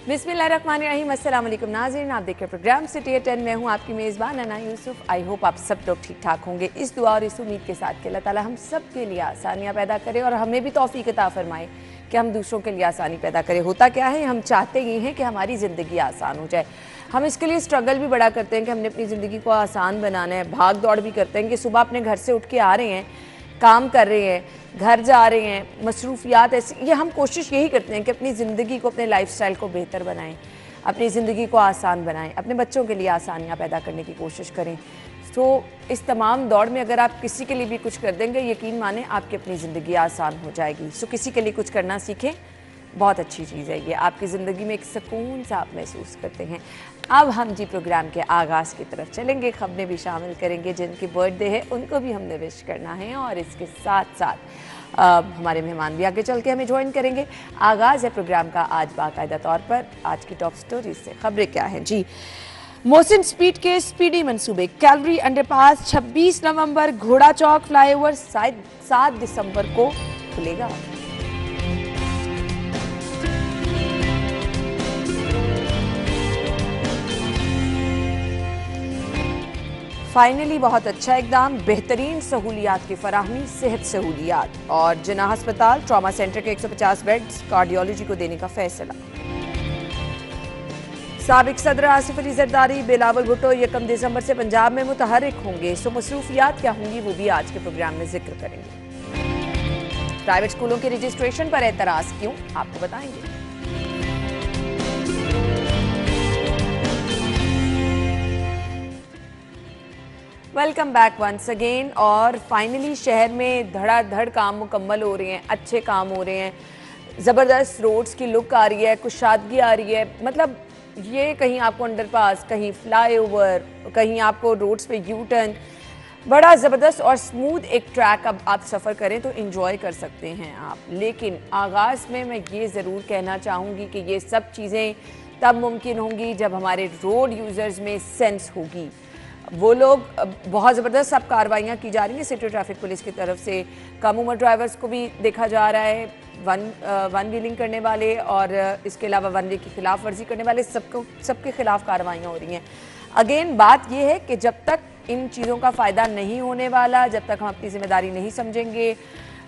बिस्मिल्लाहिर्रहमानिर्रहीम, अस्सलाम वालेकुम नाज़रीन, आप देख रहे प्रोग्राम सिटी 10। मैं हूँ आपकी मेज़बान अना यूसुफ। आई होप आप सब लोग ठीक ठाक होंगे। इस दुआ और इस उम्मीद के साथ कि अल्लाह ताला हम सब के लिए आसानियाँ पैदा करे और हमें भी तौफीक अता फरमाए कि हम दूसरों के लिए आसानी पैदा करें। होता क्या है, हम चाहते ये हैं कि हमारी ज़िंदगी आसान हो जाए। हम इसके लिए स्ट्रगल भी बड़ा करते हैं कि हमने अपनी ज़िंदगी को आसान बनाना है। भाग दौड़ भी करते हैं कि सुबह अपने घर से उठ के आ रहे हैं, काम कर रहे हैं, घर जा रहे हैं, मसरूफियात ऐसी, ये हम कोशिश यही करते हैं कि अपनी ज़िंदगी को, अपने लाइफस्टाइल को बेहतर बनाएं, अपनी ज़िंदगी को आसान बनाएं, अपने बच्चों के लिए आसानियाँ पैदा करने की कोशिश करें। तो इस तमाम दौड़ में अगर आप किसी के लिए भी कुछ कर देंगे, यकीन माने आपकी अपनी ज़िंदगी आसान हो जाएगी। सो किसी के लिए कुछ करना सीखें, बहुत अच्छी चीज़ है ये। आपकी ज़िंदगी में एक सुकून सा आप महसूस करते हैं। अब हम जी प्रोग्राम के आगाज़ की तरफ चलेंगे, खबरें भी शामिल करेंगे। जिनकी बर्थडे है उनको भी हमने विश करना है और इसके साथ साथ हमारे मेहमान भी आगे चल के हमें ज्वाइन करेंगे। आगाज़ है प्रोग्राम का आज बाकायदा तौर पर आज की टॉप स्टोरीज से। खबरें क्या हैं जी? मोहसिन स्पीड के स्पीडी मंसूबे, कैलरी अंडरपास 26 नवंबर, घोड़ा चौक फ्लाईओवर 7 दिसंबर को खुलेगा। फाइनली बहुत अच्छा इकदाम, बेहतरीन सहूलियात की फराहमी, सेहत सहूलियात और जिन्ना अस्पताल ट्रॉमा सेंटर के 150 बेड्स कार्डियोलॉजी को देने का फैसला। साबिक सदर आसिफ अली जरदारी, बिलावल भुट्टो 1 दिसंबर से पंजाब में मुतहर्रिक होंगे। सो मसरूफियात क्या होंगी वो भी आज के प्रोग्राम में जिक्र करेंगे। प्राइवेट स्कूलों के रजिस्ट्रेशन पर एतराज क्यों, आपको बताएंगे। Welcome back once again. और फाइनली शहर में धड़ाधड़ काम मुकम्मल हो रहे हैं, अच्छे काम हो रहे हैं, ज़बरदस्त रोड्स की लुक आ रही है, कुशादगी आ रही है। मतलब ये कहीं आपको अंडरपास, कहीं फ्लाईओवर, कहीं आपको रोड्स पे यू टर्न, बड़ा ज़बरदस्त और स्मूथ एक ट्रैक अब आप सफ़र करें तो इंजॉय कर सकते हैं आप। लेकिन आगाज़ में मैं ये ज़रूर कहना चाहूँगी कि ये सब चीज़ें तब मुमकिन होंगी जब हमारे रोड यूज़र्स में सेंस होगी। वो लोग बहुत ज़बरदस्त अब कार्रवाइयाँ की जा रही हैं सिटी ट्रैफिक पुलिस की तरफ से। कम उम्र ड्राइवर्स को भी देखा जा रहा है, वन व्हीलिंग करने वाले और इसके अलावा वन वे की खिलाफ वर्जी करने वाले, सबके खिलाफ कार्रवाइयाँ हो रही हैं। अगेन बात यह है कि जब तक इन चीज़ों का फ़ायदा नहीं होने वाला, जब तक हम अपनी जिम्मेदारी नहीं समझेंगे,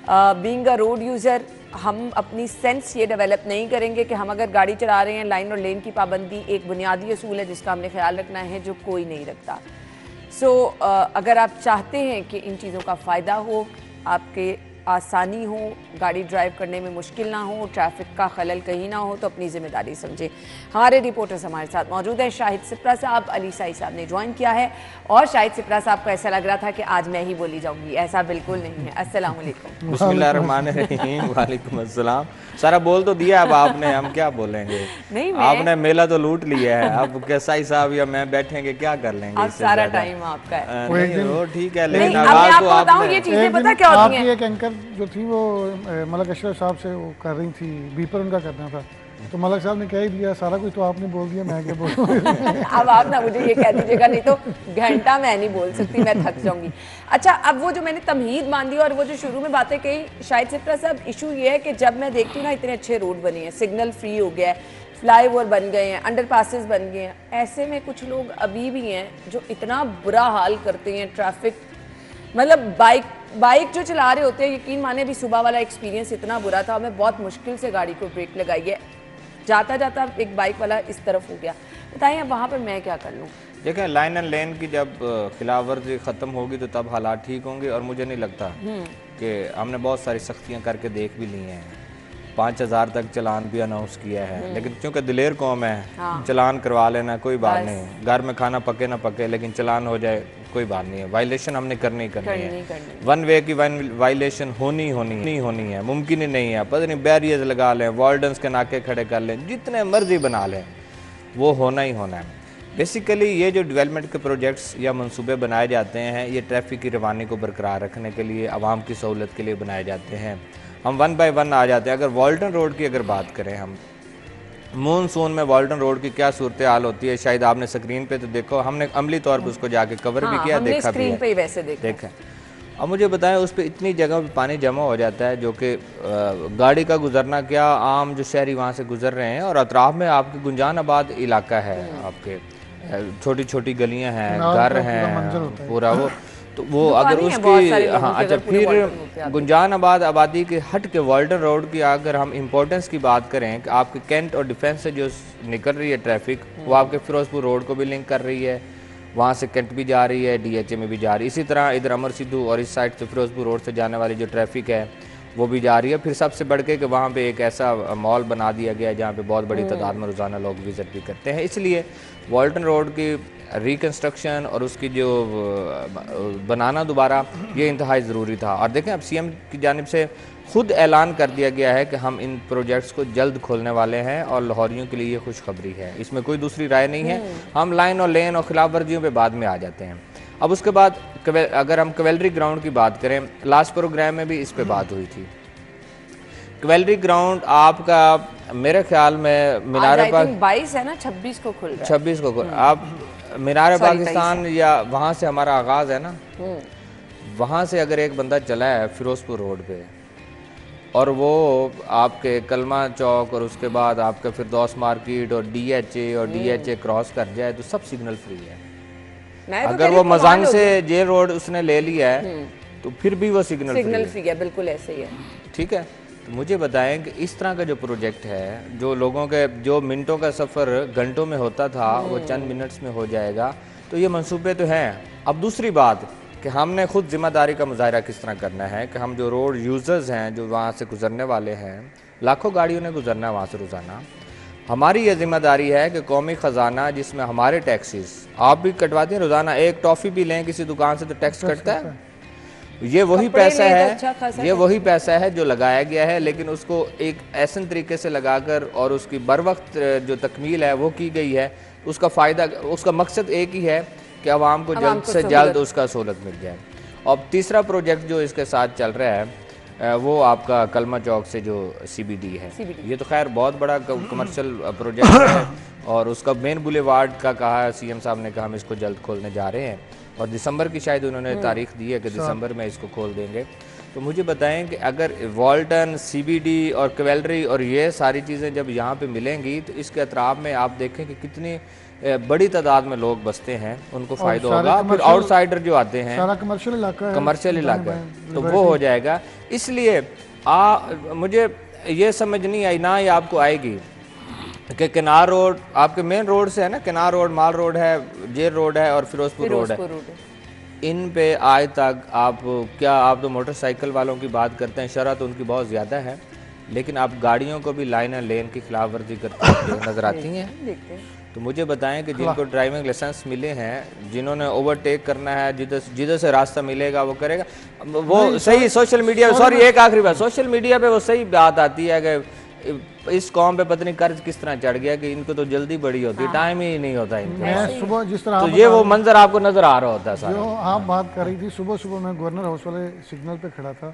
बीइंग अ रोड यूज़र, हम अपनी सेंस ये डेवलप नहीं करेंगे कि हम अगर गाड़ी चला रहे हैं, लाइन और लेन की पाबंदी एक बुनियादी असूल है जिसका हमने ख्याल रखना है, जो कोई नहीं रखता। सो अगर आप चाहते हैं कि इन चीज़ों का फ़ायदा हो, आपके आसानी हो, गाड़ी ड्राइव करने में मुश्किल ना हो, ट्रैफिक का खलल कहीं ना हो, तो अपनी ज़िम्मेदारी समझें। हमारे रिपोर्टर्स हमारे साथ मौजूद हैं। शाहिद सिप्रा साहब, अली साई साहब ने ज्वाइन किया है और शाहिद सिप्रा साहब को ऐसा लग रहा था कि आज मैं ही बोली जाऊंगी, ऐसा बिल्कुल नहीं है। अस्सलाम वालेकुम। बिस्मिल्लाहिर्रहमानिर्रहीम। वालेकुम अस्सलाम। सारा बोल तो दिया अब आपने, हम क्या बोलेंगे। नहीं, आपने मेला तो लूट लिया है, अब साई साहब या मैं बैठेंगे क्या कर लेंगे। अब सारा टाइम आपका है। वो ठीक है, लेकिन अब मैं आपको बताऊं ये चीजें पता क्या होती हैं। एक एंकर जो थी वो मलक अशरफ साहब से वो कर रही थी, बीपर उनका करना था, तो मलक साहब ने कह ही दिया सारा कुछ, तो आपने बोल दिया, मैं क्या बोलूं। अब आप ना मुझे ये कह दीजिएगा, नहीं तो घंटा मैं नहीं बोल सकती, मैं थक जाऊंगी। अच्छा, अब वो जो मैंने तमहीद मान दी और वो जो शुरू में बातें कही शाहिद सिप्रा साहब, इशू ये है कि जब मैं देखती हूँ ना इतने अच्छे रोड बने हैं, सिग्नल फ्री हो गया है, फ्लाईओवर बन गए हैं, अंडरपासेस बन गए हैं, ऐसे में कुछ लोग अभी भी हैं जो इतना बुरा हाल करते हैं ट्रैफिक। मतलब बाइक जो चला रहे होते हैं, यकीन माने भी सुबह वाला एक्सपीरियंस इतना बुरा था, मैं बहुत मुश्किल से गाड़ी को ब्रेक लगाई है, जाता जाता एक बाइक वाला इस तरफ हो गया। बताइए अब वहाँ पर मैं क्या कर लूँ। देखें, लाइन एंड लेन की जब खिलाफ वर्जी ख़त्म होगी तो तब हालात ठीक होंगे। और मुझे नहीं लगता कि हमने बहुत सारी सख्तियाँ करके देख भी ली हैं, 5000 तक चलान भी अनाउंस किया है, लेकिन क्योंकि दिलेर कौम है, चलान करवा लेना कोई बात नहीं, घर में खाना पके ना पके लेकिन चलान हो जाए कोई बात नहीं है। वायलेशन हमने करनी है, वन वे की वायलेशन होनी है, मुमकिन ही नहीं है। पता नहीं बैरियर्स लगा लें, वार्डन्स के नाके खड़े कर लें, जितने मर्जी बना लें, वो होना ही होना है। बेसिकली ये जो डेवलपमेंट के प्रोजेक्ट्स या मंसूबे बनाए जाते हैं, ये ट्रैफिक की रवानी को बरकरार रखने के लिए, आवाम की सहूलत के लिए बनाए जाते हैं। हम 1 बाय 1 आ जाते हैं। अगर वॉल्टन रोड की अगर बात करें, हम मानसून में वॉल्टन रोड की क्या सूरत हाल होती है, शायद आपने स्क्रीन पे तो देखो, हमने अमली तौर पर उसको जाके कवर भी किया, देखा भी है, वैसे देखा। अब मुझे बताएं, उस पर इतनी जगह पे पानी जमा हो जाता है जो कि गाड़ी का गुजरना क्या, आम जो शहरी वहाँ से गुजर रहे हैं, और अतराफ में आपके गुंजान आबाद इलाका है, आपके छोटी छोटी गलियां हैं, घर हैं, पूरा वो, तो वो अगर उसकी, हाँ अच्छा, फिर गुंजान आबादी के हट के वाल्टन रोड की अगर हम इम्पोर्टेंस की बात करें कि आपके कैंट और डिफेंस से जो निकल रही है ट्रैफिक, वो आपके फिरोजपुर रोड को भी लिंक कर रही है, वहाँ से कैंट भी जा रही है, DHA में भी जा रही है, इसी तरह इधर अमर सिद्धू और इस साइड से फिरोजपुर रोड से जाने वाली जो ट्रैफिक है वो भी जा रही है। फिर सबसे बढ़ के कि वहाँ पे एक ऐसा मॉल बना दिया गया है जहाँ पे बहुत बड़ी तादाद में रोज़ाना लोग विज़िट भी करते हैं, इसलिए वाल्टन रोड की रिकन्स्ट्रक्शन और उसकी जो बनाना दोबारा, ये इंतहाई ज़रूरी था। और देखें, अब CM की जानिब से खुद ऐलान कर दिया गया है कि हम इन प्रोजेक्ट्स को जल्द खोलने वाले हैं और लाहौरियों के लिए ये खुशखबरी है, इसमें कोई दूसरी राय नहीं है। हम लाइन और लेन और खिलाफ वर्जियों पर बाद में आ जाते हैं। अब उसके बाद अगर हम कैवेलरी ग्राउंड की बात करें, लास्ट प्रोग्राम में भी इस पे बात हुई थी। कैवेलरी ग्राउंड आपका मेरे ख्याल में मीनार 22 है ना, 26 को खुल रहा है, 26 को आप मीनार पाकिस्तान या वहाँ से हमारा आगाज़ है ना, वहाँ से अगर एक बंदा चला है फिरोजपुर रोड पे और वो आपके कलमा चौक और उसके बाद आपके फिरदौस मार्केट और DHA क्रॉस कर जाए तो सब सिग्नल फ्री है। अगर वो मजांग से जेल रोड उसने ले लिया है तो फिर भी वो सिग्नल फ्री है, बिल्कुल ऐसे ही है। ठीक है, तो मुझे बताएं कि इस तरह का जो प्रोजेक्ट है, जो लोगों के जो मिनटों का सफ़र घंटों में होता था वो चंद मिनट्स में हो जाएगा, तो ये मंसूबे तो हैं। अब दूसरी बात कि हमने खुद जिम्मेदारी का मुजाहरा किस तरह करना है कि हम जो रोड यूज़र्स हैं, जो वहाँ से गुजरने वाले हैं, लाखों गाड़ियों ने गुजरना है वहाँ से रोज़ाना, हमारी ये जिम्मेदारी है कि कौमी ख़जाना जिसमें हमारे टैक्सेस आप भी कटवाते हैं रोज़ाना, एक टॉफ़ी भी लें किसी दुकान से तो टैक्स कटता है, ये वही पैसा है, ये वही पैसा है जो लगाया गया है, लेकिन उसको एक ऐसे तरीके से लगाकर और उसकी बर वक्त जो तकमील है वो की गई है। उसका फ़ायदा, उसका मकसद एक ही है कि आवाम को जल्द से जल्द उसका सहूलत मिल जाए। और तीसरा प्रोजेक्ट जो इसके साथ चल रहा है वो आपका कलमा चौक से जो CBD है, ये तो खैर बहुत बड़ा कमर्शियल प्रोजेक्ट है और उसका मेन बुलेवार्ड का कहा CM साहब ने कहा हम इसको जल्द खोलने जा रहे हैं और दिसंबर की शायद उन्होंने तारीख दी है कि दिसंबर में इसको खोल देंगे। तो मुझे बताएं कि अगर वाल्टन, CBD और कैवेलरी और ये सारी चीज़ें जब यहाँ पे मिलेंगी तो इसके अतराफ में आप देखें कि कितनी बड़ी तादाद में लोग बसते हैं, उनको फ़ायदा होगा। फिर आउटसाइडर जो आते हैं, सारा कमर्शियल इलाका है, तो वो हो जाएगा। इसलिए मुझे ये समझ नहीं आई, ना ये आपको आएगी कि किनार रोड आपके मेन रोड से है ना, किनार रोड, माल रोड है, जेल रोड है और फिरोजपुर रोड है, इन पे आज तक आप क्या, आप तो मोटरसाइकिल वालों की बात करते हैं, शरह तो उनकी बहुत ज़्यादा है, लेकिन आप गाड़ियों को भी लाइन एंड लेन की खिलाफ वर्जी करते नजर आती हैं। तो मुझे बताएं कि जिनको ड्राइविंग लाइसेंस मिले हैं, जिन्होंने ओवरटेक करना है, जिधर से रास्ता मिलेगा वो करेगा, वो सही सोशल मीडिया, सॉरी एक आखिरी बात, सोशल मीडिया पे वो सही बात आती है कि इस कौम पे पता नहीं कर्ज किस तरह चढ़ गया कि इनको तो जल्दी बड़ी होती है, टाइम ही नहीं होता इनको। मैं सुबह जिस तरह तो ये वो मंजर आपको नजर आ रहा होता है सारा। जो आप बात कर रही थी, सुबह सुबह मैं गवर्नर हाउस वाले सिग्नल पे खड़ा था,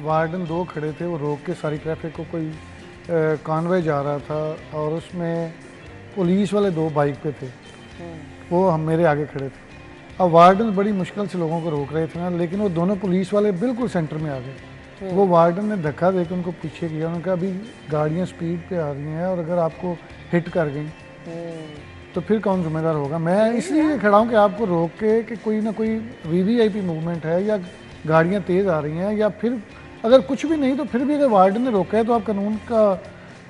वार्डन 2 खड़े थे, वो रोक के सारी ट्रैफिक को, कोई कॉन्वे जा रहा था और उसमें पुलिस वाले 2 बाइक पे थे, वो हम मेरे आगे खड़े थे। अब वार्डन बड़ी मुश्किल से लोगों को रोक रहे थे ना, लेकिन वो दोनों पुलिस वाले बिल्कुल सेंटर में आ गए। वो वार्डन ने धक्का देकर उनको पीछे किया, उन्होंने कहा अभी गाड़ियाँ स्पीड पे आ रही हैं और अगर आपको हिट कर गई तो फिर कौन जिम्मेदार होगा। मैं इसलिए खड़ा हूँ कि आपको रोक के कि कोई ना कोई VVIP मूवमेंट है या गाड़ियाँ तेज़ आ रही हैं, या फिर अगर कुछ भी नहीं तो फिर भी अगर वार्डन ने रोका है तो आप कानून का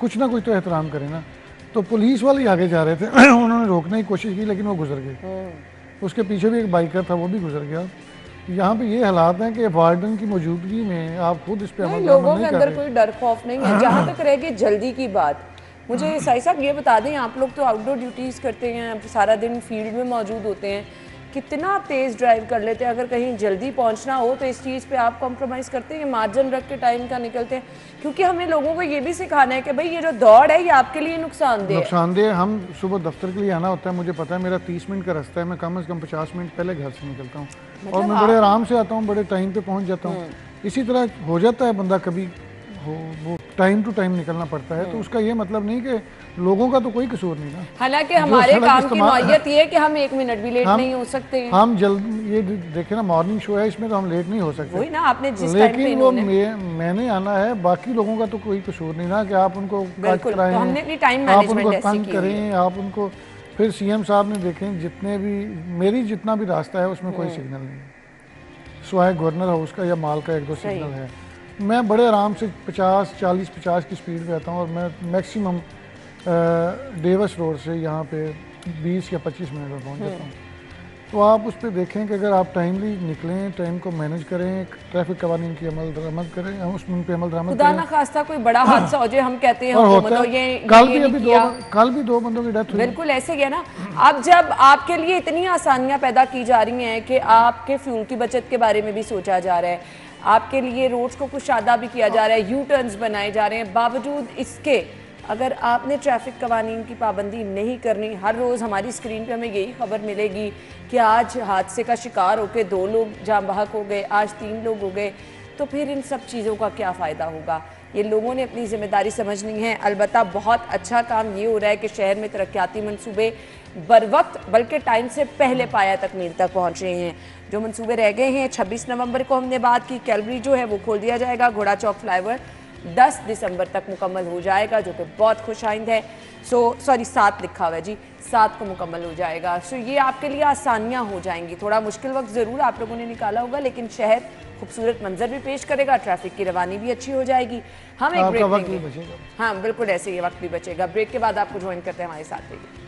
कुछ ना कुछ तो एहतराम करें ना। तो पुलिस वाले आगे जा रहे थे उन्होंने रोकने की कोशिश की लेकिन वो गुजर गए, उसके पीछे भी एक बाइकर था वो भी गुजर गया। यहाँ पे ये हालात हैं कि वार्डन की मौजूदगी में आप खुद इस पे अमल लोगों के अंदर कोई डर खौफ नहीं है। जहाँ तक रह गई जल्दी की बात, मुझे साई साहब ये बता दें, आप लोग तो आउटडोर ड्यूटीज़ करते हैं, सारा दिन फील्ड में मौजूद होते हैं, कितना आप तेज़ ड्राइव कर लेते हैं? अगर कहीं जल्दी पहुंचना हो तो इस चीज़ पे आप कॉम्प्रोमाइज़ करते हैं, मार्जिन रख के टाइम का निकलते हैं? क्योंकि हमें लोगों को ये भी सिखाना है कि भाई ये जो दौड़ है ये आपके लिए नुकसानदेह। हम सुबह दफ्तर के लिए आना होता है, मुझे पता है मेरा 30 मिनट का रास्ता है, मैं कम से कम 50 मिनट पहले घर से निकलता हूँ और मैं बड़े आराम से आता हूँ, बड़े टाइम पे पहुँच जाता हूँ। इसी तरह हो जाता है बंदा कभी वो टाइम टू टाइम निकलना पड़ता है। तो उसका ये मतलब नहीं कि लोगों का तो कोई कसूर नहीं ना। हालांकि हमारे काम की नौयत ये है कि हम 1 मिनट भी लेट नहीं हो सकते हैं। हम जल्द ये देखे ना, मॉर्निंग शो है, इसमें तो हम लेट नहीं हो सकते। वही ना, आपने जिस टाइम पे लेकिन वो मैंने आना है, बाकी लोगों का तो कोई कसूर नहीं ना कि आप उनको कट कराएं, तो हमने अपनी टाइम आप मैनेजमेंट उनको ऐसी तंग की करें, आप उनको। फिर सीएम साहब ने देखें जितने भी मेरी जितना भी रास्ता है उसमें कोई सिग्नल नहीं है, स्वाय गवर्नर हाउस का या माल का 1-2 सिग्नल है। मैं बड़े आराम से 40-50 की स्पीड पे आता हूँ और मैं मैक्सिमम डेवस रोड से यहाँ पे 20 या 25 मिनट में पहुँच जाता हूँ। तो आप उस पर देखें कि अगर आप टाइमली निकलें, टाइम को मैनेज करें, ट्रैफिक कवानीन की अमल दरामद करें, हम उन पे अमल दरामद खुदा करें। ना खास्ता कोई बड़ा हादसा हो जाए, हम कहते हैं और हुकूमत होता हो, है, कल भी 2 बंदों की डेथ हुई। बिल्कुल ऐसे ही है ना। अब जब आपके लिए इतनी आसानियां पैदा की जा रही हैं कि आपके फ्यूल की बचत के बारे में भी सोचा जा रहा है, आपके लिए रोड्स को कुशादा भी किया जा रहा है, यू टर्न्स बनाए जा रहे हैं, बावजूद इसके अगर आपने ट्रैफिक कवानीन की पाबंदी नहीं करनी, हर रोज़ हमारी स्क्रीन पे हमें यही खबर मिलेगी कि आज हादसे का शिकार होकर 2 लोग जान बहक हो गए, आज 3 लोग हो गए, तो फिर इन सब चीज़ों का क्या फ़ायदा होगा। ये लोगों ने अपनी जिम्मेदारी समझनी है। अलबत्ता बहुत अच्छा काम ये हो रहा है कि शहर में तरक्याती मंसूबे बर वक्त बल्कि टाइम से पहले पाया तकमील तक पहुँच रहे हैं। जो मंसूबे रह गए हैं, 26 नवंबर को हमने बात की, कैलवरी जो है वो खोल दिया जाएगा, घोड़ा चौक फ्लाईओवर 10 दिसंबर तक मुकम्मल हो जाएगा, जो कि बहुत खुशाइंद है। 7 लिखा हुआ है जी, 7 को मुकम्मल हो जाएगा। ये आपके लिए आसानियां हो जाएंगी। थोड़ा मुश्किल वक्त ज़रूर आप लोगों ने निकाला होगा, लेकिन शहर खूबसूरत मंजर भी पेश करेगा, ट्रैफिक की रवानी भी अच्छी हो जाएगी। हम एक ब्रेक लेंगे। हाँ बिल्कुल, ऐसे ही वक्त भी बचेगा। ब्रेक के बाद आपको ज्वाइन करते हैं, हमारे साथ रहिए।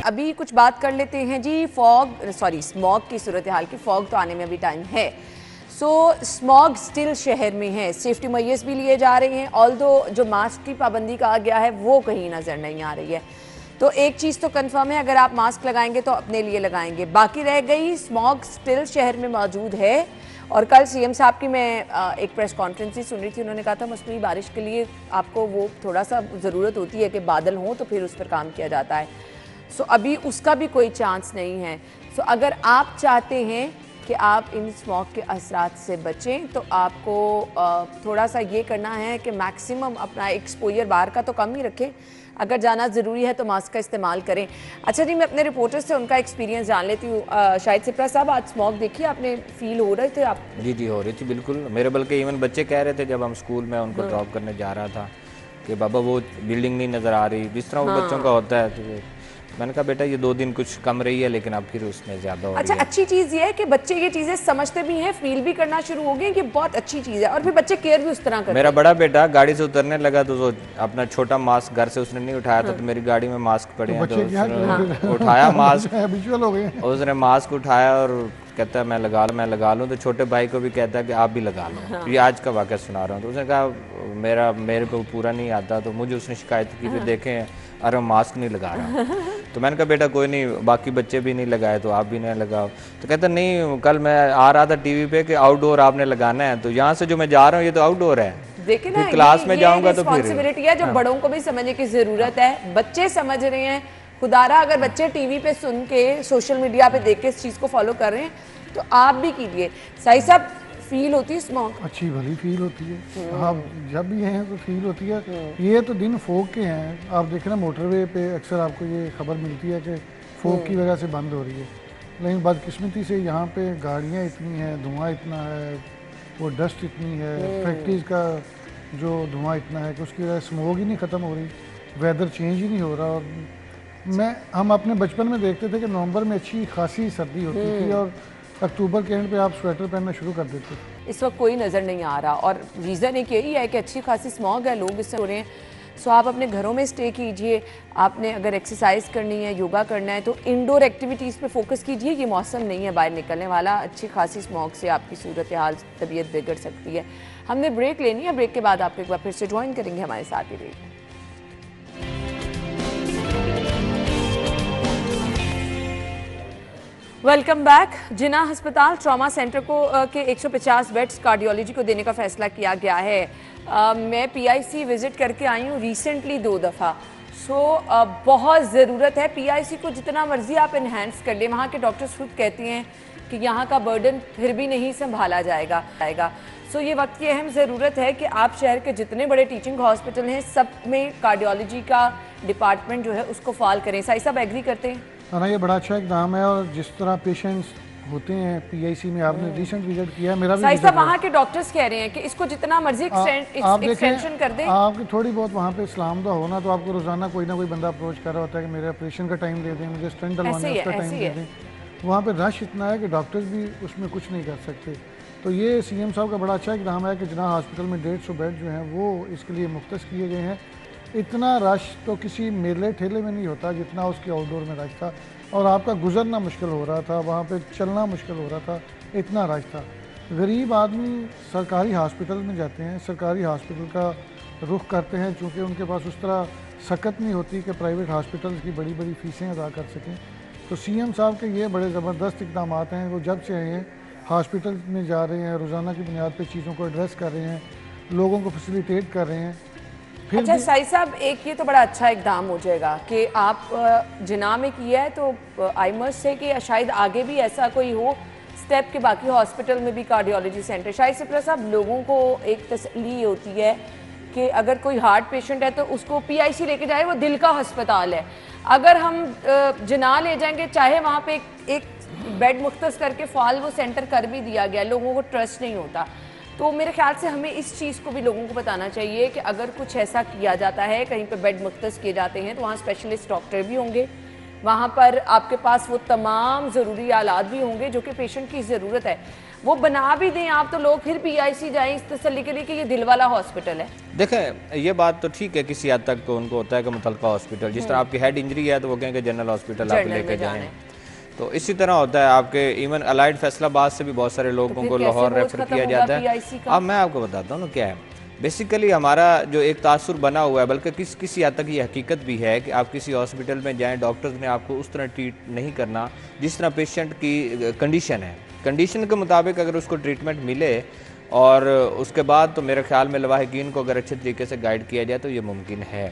अभी कुछ बात कर लेते हैं जी स्मॉग की सूरत हाल की। फॉग तो आने में अभी टाइम है। स्मॉग स्टिल शहर में है, सेफ्टी मेजर्स भी लिए जा रहे हैं, ऑल्दो जो मास्क की पाबंदी कहा गया है वो कहीं नज़र नहीं आ रही है। तो एक चीज़ तो कंफर्म है, अगर आप मास्क लगाएंगे तो अपने लिए लगाएंगे। बाकी रह गई, स्मॉग स्टिल शहर में मौजूद है। और कल सीएम साहब की मैं एक प्रेस कॉन्फ्रेंस ही सुन रही थी, उन्होंने कहा था मौसमी बारिश के लिए आपको वो थोड़ा सा ज़रूरत होती है कि बादल हों तो फिर उस पर काम किया जाता है। अभी उसका भी कोई चांस नहीं है। अगर आप चाहते हैं कि आप इन स्मॉग के असरात से बचें तो आपको थोड़ा सा ये करना है कि मैक्सिमम अपना एक्सपोजर बाहर का तो कम ही रखें, अगर जाना ज़रूरी है तो मास्क का इस्तेमाल करें। अच्छा जी, मैं अपने रिपोर्टर से उनका एक्सपीरियंस जान लेती हूँ। शाहिद सिप्रा साहब, आज स्मॉग देखिए आपने, फील हो रहे थे आप? जी हो रही थी बिल्कुल। मेरे बल्कि इवन बच्चे कह रहे थे जब हम स्कूल में उनको ड्रॉप करने जा रहा था कि बाबा वो बिल्डिंग नहीं नज़र आ रही, जिस तरह वो बच्चों का होता है। तो मैंने कहा बेटा ये 2 दिन कुछ कम रही है, लेकिन अब फिर उसमें ज़्यादा हो रही है। अच्छा, अच्छी चीज़ ये है कि बच्चे ये चीज़ें समझते भी हैं, फील भी करना शुरू हो गए, कि बहुत अच्छी चीज़ है, और फिर बच्चे केयर भी उस तरह करते हैं। मेरा बड़ा बेटा गाड़ी से उतरने लगा तो अपना छोटा मास्क घर से उसने नहीं उठाया था, तो मेरी गाड़ी में मास्क पड़े हैं, तो उसने उठाया मास्क, उसने मास्क उठाया और कहता है मैं लगा लूँ। तो छोटे भाई को भी कहता है कि आप भी लगा लो। ये आज का वाक़या सुना रहा हूँ। तो उसने कहा मेरे को पूरा नहीं आता, तो मुझे उसने शिकायत की, फिर देखें अरे मास्क नहीं लगा रहा। तो मैंने कहा बेटा कोई नहीं, बाकी बच्चे भी नहीं लगाए तो आप भी नहीं लगाओ। तो कहता नहीं, कल मैं आ रहा था टीवी पे कि आउटडोर आपने लगाना है, तो यहाँ से जो मैं जा रहा हूँ ये तो आउटडोर है, देखिए ना, क्लास में जाऊंगा तो फिर रिस्पांसिबिलिटी है जो बड़ों को भी समझने की जरूरत है। बच्चे समझ रहे हैं, खुदारा अगर बच्चे टीवी पे सुन के, सोशल मीडिया पे देख के इस चीज को फॉलो कर रहे हैं तो आप भी कीजिए। सही साहब, फील होती है स्मॉग? अच्छी भली फील होती है। आप जब भी हैं तो फील होती है। ये तो दिन फोग के हैं, आप देखें ना मोटरवे पे अक्सर आपको ये खबर मिलती है कि फोग की वजह से बंद हो रही है, लेकिन बदकिस्मती से यहाँ पे गाड़ियाँ इतनी हैं, धुआं इतना है, वो डस्ट इतनी है, फैक्ट्रीज का जो धुआं इतना है कि उसकी वजह से स्मोक ही नहीं ख़त्म हो रही, वेदर चेंज ही नहीं हो रहा। और हम अपने बचपन में देखते थे कि नवंबर में अच्छी खासी सर्दी होती थी और अक्टूबर के एंड पे आप स्वेटर पहनना शुरू कर देते थे। इस वक्त कोई नज़र नहीं आ रहा, और रीज़न एक यही है कि अच्छी खासी स्मॉग है, लोग इससे हो रहे हैं। आप अपने घरों में स्टे कीजिए। आपने अगर एक्सरसाइज करनी है, योगा करना है, तो इंडोर एक्टिविटीज़ पे फोकस कीजिए। ये मौसम नहीं है बाहर निकलने वाला। अच्छी खासी स्मॉग से आपकी सूरत हाल, तबीयत बिगड़ सकती है। हमने ब्रेक लेनी है, ब्रेक के बाद आपको एक बार फिर से ज्वाइन करेंगे, हमारे साथ ही रहिए। Welcome back. जिना अस्पताल ट्रॉमा सेंटर को के 150 बेड्स कार्डियोलॉजी को देने का फैसला किया गया है। मैं पीआईसी विजिट करके आई हूँ रिसेंटली 2 दफ़ा। बहुत ज़रूरत है। पीआईसी को जितना मर्जी आप इन्हेंस कर लें, वहाँ के डॉक्टर्स खुद कहते हैं कि यहाँ का बर्डन फिर भी नहीं संभाला जाएगा। सो ये वक्त की अहम ज़रूरत है कि आप शहर के जितने बड़े टीचिंग हॉस्पिटल हैं सब में कार्डियोलॉजी का डिपार्टमेंट जो है उसको फाल करें। साई साहब एग्री करते हैं? ना, ये बड़ा अच्छा इकदाम है। और जिस तरह पेशेंट्स होते हैं पीआईसी में, आपने रिसेंट विजिट किया है, मेरा भी साई साहब वहाँ के डॉक्टर्स कह रहे हैं कि इसको जितना मर्जी एक्सटेंशन कर दें। आपकी थोड़ी बहुत वहाँ पे सलामदा होना तो आपको रोजाना कोई ना कोई बंदा अप्रोच कर रहा होता है कि मेरे ऑपरेशन का टाइम दे दें, मुझे स्टेंट डलवाना है उसका टाइम दे दें। वहाँ पे रश इतना है कि डॉक्टर्स भी उसमें कुछ नहीं कर सकते। तो ये सीएम साहब का बड़ा अच्छा इकदाम है कि जिना हॉस्पिटल में 150 बेड जो हैं वो इसके लिए मुख्तस किए गए हैं। इतना रश तो किसी मेले ठेले में नहीं होता जितना उसके आउटडोर में रश था, और आपका गुजरना मुश्किल हो रहा था, वहाँ पे चलना मुश्किल हो रहा था, इतना रश था। गरीब आदमी सरकारी हॉस्पिटल में जाते हैं, सरकारी हॉस्पिटल का रुख करते हैं चूँकि उनके पास उस तरह सकत नहीं होती कि प्राइवेट हॉस्पिटल्स की बड़ी बड़ी फ़ीसें अदा कर सकें। तो सीएम साहब के ये बड़े ज़बरदस्त इक़दाम हैं। वो जब से आए हैं हॉस्पिटल में जा रहे हैं, रोज़ाना की बुनियाद पर चीज़ों को एड्रेस कर रहे हैं, लोगों को फैसिलिटेट कर रहे हैं। अच्छा साई साहब, एक ये तो बड़ा अच्छा इकदाम हो जाएगा कि आप जिना में किया है, तो आई मस्ट से कि शायद आगे भी ऐसा कोई हो स्टेप के बाकी हॉस्पिटल में भी कार्डियोलॉजी सेंटर। शायद सिप्रा साहब, लोगों को एक तसल्ली होती है कि अगर कोई हार्ट पेशेंट है तो उसको पीआईसी लेके जाए, वो दिल का अस्पताल है। अगर हम जिना ले जाएंगे, चाहे वहाँ पे एक बेड मुख्तस करके फाल वो सेंटर कर भी दिया गया, लोगों को ट्रस्ट नहीं होता। तो मेरे ख्याल से हमें इस चीज़ को भी लोगों को बताना चाहिए कि अगर कुछ ऐसा किया जाता है, कहीं पे बेड मुख्तस किए जाते हैं, तो वहाँ स्पेशलिस्ट डॉक्टर भी होंगे, वहाँ पर आपके पास वो तमाम ज़रूरी आलात भी होंगे जो कि पेशेंट की ज़रूरत है, वो बना भी दें आप, तो लोग फिर पीआईसी जाएं इस तसल्ली के लिए कि ये दिल वाला हॉस्पिटल है। देखें, ये बात तो ठीक है, किसी हद तक तो उनको होता है कि मुतलका हॉस्पिटल, जिस तरह आपकी हेड इंजरी है तो वो कहेंगे जनरल हॉस्पिटल आप लेके जाएं। तो इसी तरह होता है आपके इवन अलाइड फैसलाबाद से भी बहुत सारे लोगों को लाहौर रेफर किया जाता है। अब मैं आपको बताता हूँ ना क्या है। बेसिकली हमारा जो एक तासुर बना हुआ है, बल्कि किसी हद तक ये हकीकत भी है कि आप किसी हॉस्पिटल में जाएं, डॉक्टर्स ने आपको उस तरह ट्रीट नहीं करना जिस तरह पेशेंट की कंडीशन है। कंडीशन के मुताबिक अगर उसको ट्रीटमेंट मिले और उसके बाद तो मेरे ख्याल में लवाहिकीन को अगर अच्छे तरीके से गाइड किया जाए तो ये मुमकिन है।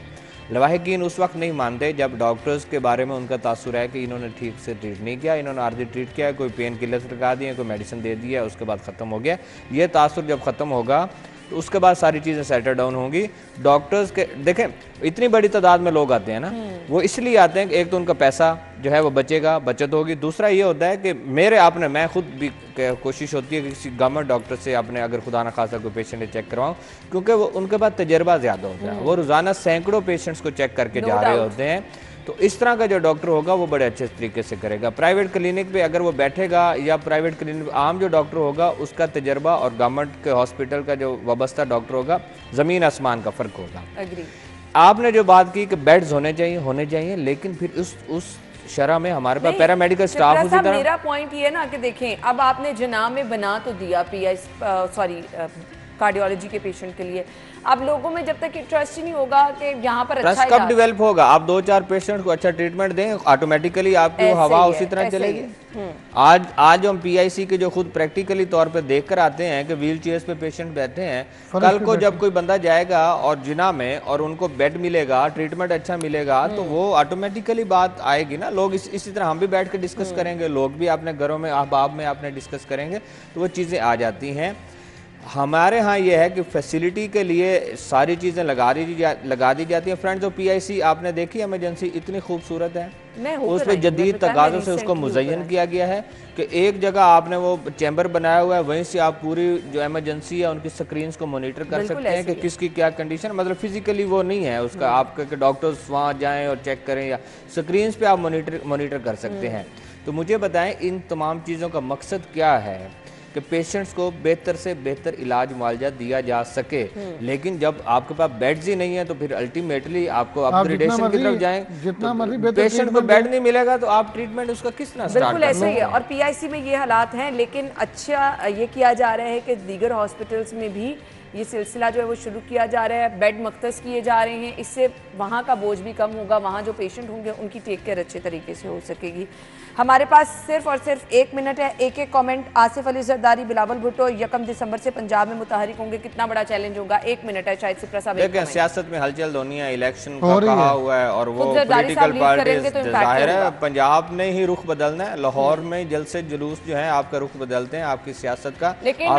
लवाहिकीन उस वक्त नहीं मानते जब डॉक्टर्स के बारे में उनका तासुर है कि इन्होंने ठीक से ट्रीट नहीं किया, इन्होंने आर्जी ट्रीट किया, कोई पेन किलर्स लगा दिए, कोई मेडिसिन दे दिया, उसके बाद ख़त्म हो गया। ये तासुर जब ख़त्म होगा तो उसके बाद सारी चीज़ें सेटल डाउन होंगी। डॉक्टर्स के देखें, इतनी बड़ी तादाद में लोग आते हैं ना, वो इसलिए आते हैं कि एक तो उनका पैसा जो है वो बचेगा, बचत होगी। दूसरा ये होता है कि मैं खुद भी कोशिश होती है कि किसी गवर्नमेंट डॉक्टर से अपने अगर खुदा न खासा कोई पेशेंट चेक करवाऊँ, क्योंकि वो उनके पास तजर्बा ज़्यादा होता है, वो रोज़ाना सैकड़ों पेशेंट्स को चेक करके जा रहे होते हैं। तो इस तरह का जो डॉक्टर होगा वो बड़े अच्छे तरीके से करेगा। प्राइवेट क्लिनिक पे अगर वो बैठेगा या प्राइवेट क्लिनिक आम जो डॉक्टर होगा उसका तजर्बा और गवर्नमेंट के हॉस्पिटल का जो वाबस्ता डॉक्टर होगा, ज़मीन आसमान का फ़र्क होगा। आपने जो बात की कि बेड्स होने चाहिए, लेकिन फिर उस शरह में हमारे पास पैरामेडिकल स्टाफ उसी तरह। मेरा पॉइंट ये ना कि देखें, अब आपने जिना में बना तो दिया कार्डियोलॉजी के पेशेंट के लिए, अब लोगों में जब तक ट्रस्ट ही नहीं होगा कि यहाँ पर अच्छा ट्रस्ट कब डेवलप होगा? आप 2-4 पेशेंट को अच्छा ट्रीटमेंट दें, ऑटोमेटिकली आपकी हवा उसी तरह चलेगी। आज हम पीआईसी के जो खुद प्रैक्टिकली तौर पे देख कर आते हैं कि व्हील चेयर्स पे पेशेंट बैठे हैं, कल को जब कोई बंदा जाएगा और जिना में और उनको बेड मिलेगा, ट्रीटमेंट अच्छा मिलेगा, तो वो ऑटोमेटिकली बात आएगी ना। लोग इसी तरह हम भी बैठ के डिस्कस करेंगे, लोग भी अपने घरों में अहबाब में अपने डिस्कस करेंगे, तो वो चीज़ें आ जाती हैं। हमारे यहाँ ये है कि फैसिलिटी के लिए सारी चीज़ें लगा दी जाती हैं। फ्रेंड्स, जो पीआईसी आपने देखी इमरजेंसी इतनी खूबसूरत है, उसमें जदीद तगाज़ों से उसको मुज़य्यन किया गया है कि एक जगह आपने वो चैम्बर बनाया हुआ है, वहीं से आप पूरी जो इमरजेंसी है उनकी स्क्रीन्स को मॉनिटर कर सकते हैं कि किसकी क्या कंडीशन। मतलब फिजिकली वो नहीं है उसका, आपके डॉक्टर्स वहाँ जाएँ और चेक करें, या स्क्रीन्स पर आप मॉनिटर कर सकते हैं। तो मुझे बताएं, इन तमाम चीज़ों का मकसद क्या है कि पेशेंट्स को बेहतर से बेहतर इलाज मुआवजा दिया जा सके। लेकिन जब आपके पास बेड्स ही नहीं है तो फिर अल्टीमेटली आपको अपग्रेडेशन की तरफ जाएं, जितना मर्जी पेशेंट को बेड नहीं मिलेगा तो आप ट्रीटमेंट उसका किस तरह स्टार्ट बिल्कुल ऐसे ही है। और पीआईसी में ये हालात हैं, लेकिन अच्छा ये किया जा रहा है कि दीगर हॉस्पिटल्स में भी ये सिलसिला जो है वो शुरू किया जा रहा है, बेड मख्तस किए जा रहे हैं, इससे वहाँ का बोझ भी कम होगा, वहाँ जो पेशेंट होंगे उनकी टेक केयर अच्छे तरीके से हो सकेगी। हमारे पास सिर्फ और सिर्फ 1 मिनट है। एक एक कमेंट। आसिफ अली जरदारी, बिलावल भुट्टो 1 दिसंबर से पंजाब में मुतहरिक होंगे, कितना बड़ा चैलेंज होगा? 1 मिनट है शायद सिप्रा साहब। देखिए सियासत में हलचल होनी है, इलेक्शन का कहा हुआ है और वो पॉलिटिकल पार्टीज जाहिर है पंजाब ने ही रुख बदलना है। लाहौर में जल्द से जुलूस जो है आपका रुख बदलते हैं आपकी सियासत का। लेकिन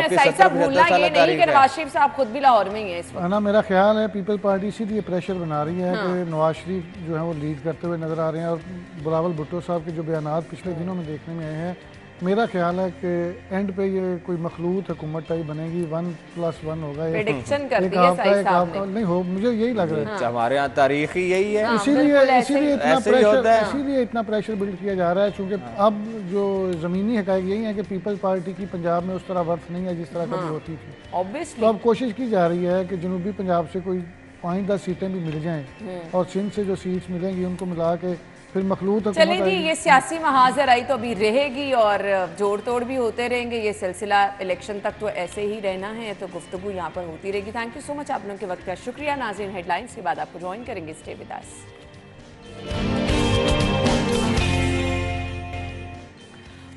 भूलना ये नहीं कि नवाज शरीफ साहब खुद भी लाहौर में ही है इस वक्त। ना मेरा ख्याल है पीपल पार्टी इसीलिए प्रेशर बना रही है कि नवाज शरीफ जो है वो लीड करते हुए नजर आ रहे हैं और बिलावल भुट्टो साहब के जो बयान पिछले दिनों में देखने में आए हैं, मेरा ख्याल है कि एंड पे ये कोई मखलूत हुकूमत टाइप बनेगी, 1+1 होगा। प्रेडिक्शन कर दी है साईं साहब ने। नहीं हो, मुझे यही लग रहा है। हमारे यहाँ तारीख ही यही है, इसीलिए इतना प्रेशर बिल्ड किया जा रहा है, क्योंकि अब जो ज़मीनी हक़ाइक़ यही है कि पीपल पार्टी की पंजाब में उस तरह वर्थ नहीं है जिस तरह कभी होती थी। ऑब्वियसली तो अब कोशिश की जा रही है कि जनूबी पंजाब से कोई 5-10 सीटें भी मिल जाएं और सिंध से जो सीट्स मिलेंगी उनको मिला के फिर मखलूत। चले जी, ये सियासी महाजर आई तो अभी रहेगी और जोड़ तोड़ भी होते रहेंगे। ये सिलसिला इलेक्शन तक तो ऐसे ही रहना है, तो गुफ्तगू यहाँ पर होती रहेगी। थैंक यू सो मच आप लोगों के वक्त का शुक्रिया। नाज़रीन, हेडलाइंस के बाद आपको ज्वाइन करेंगे, stay with us.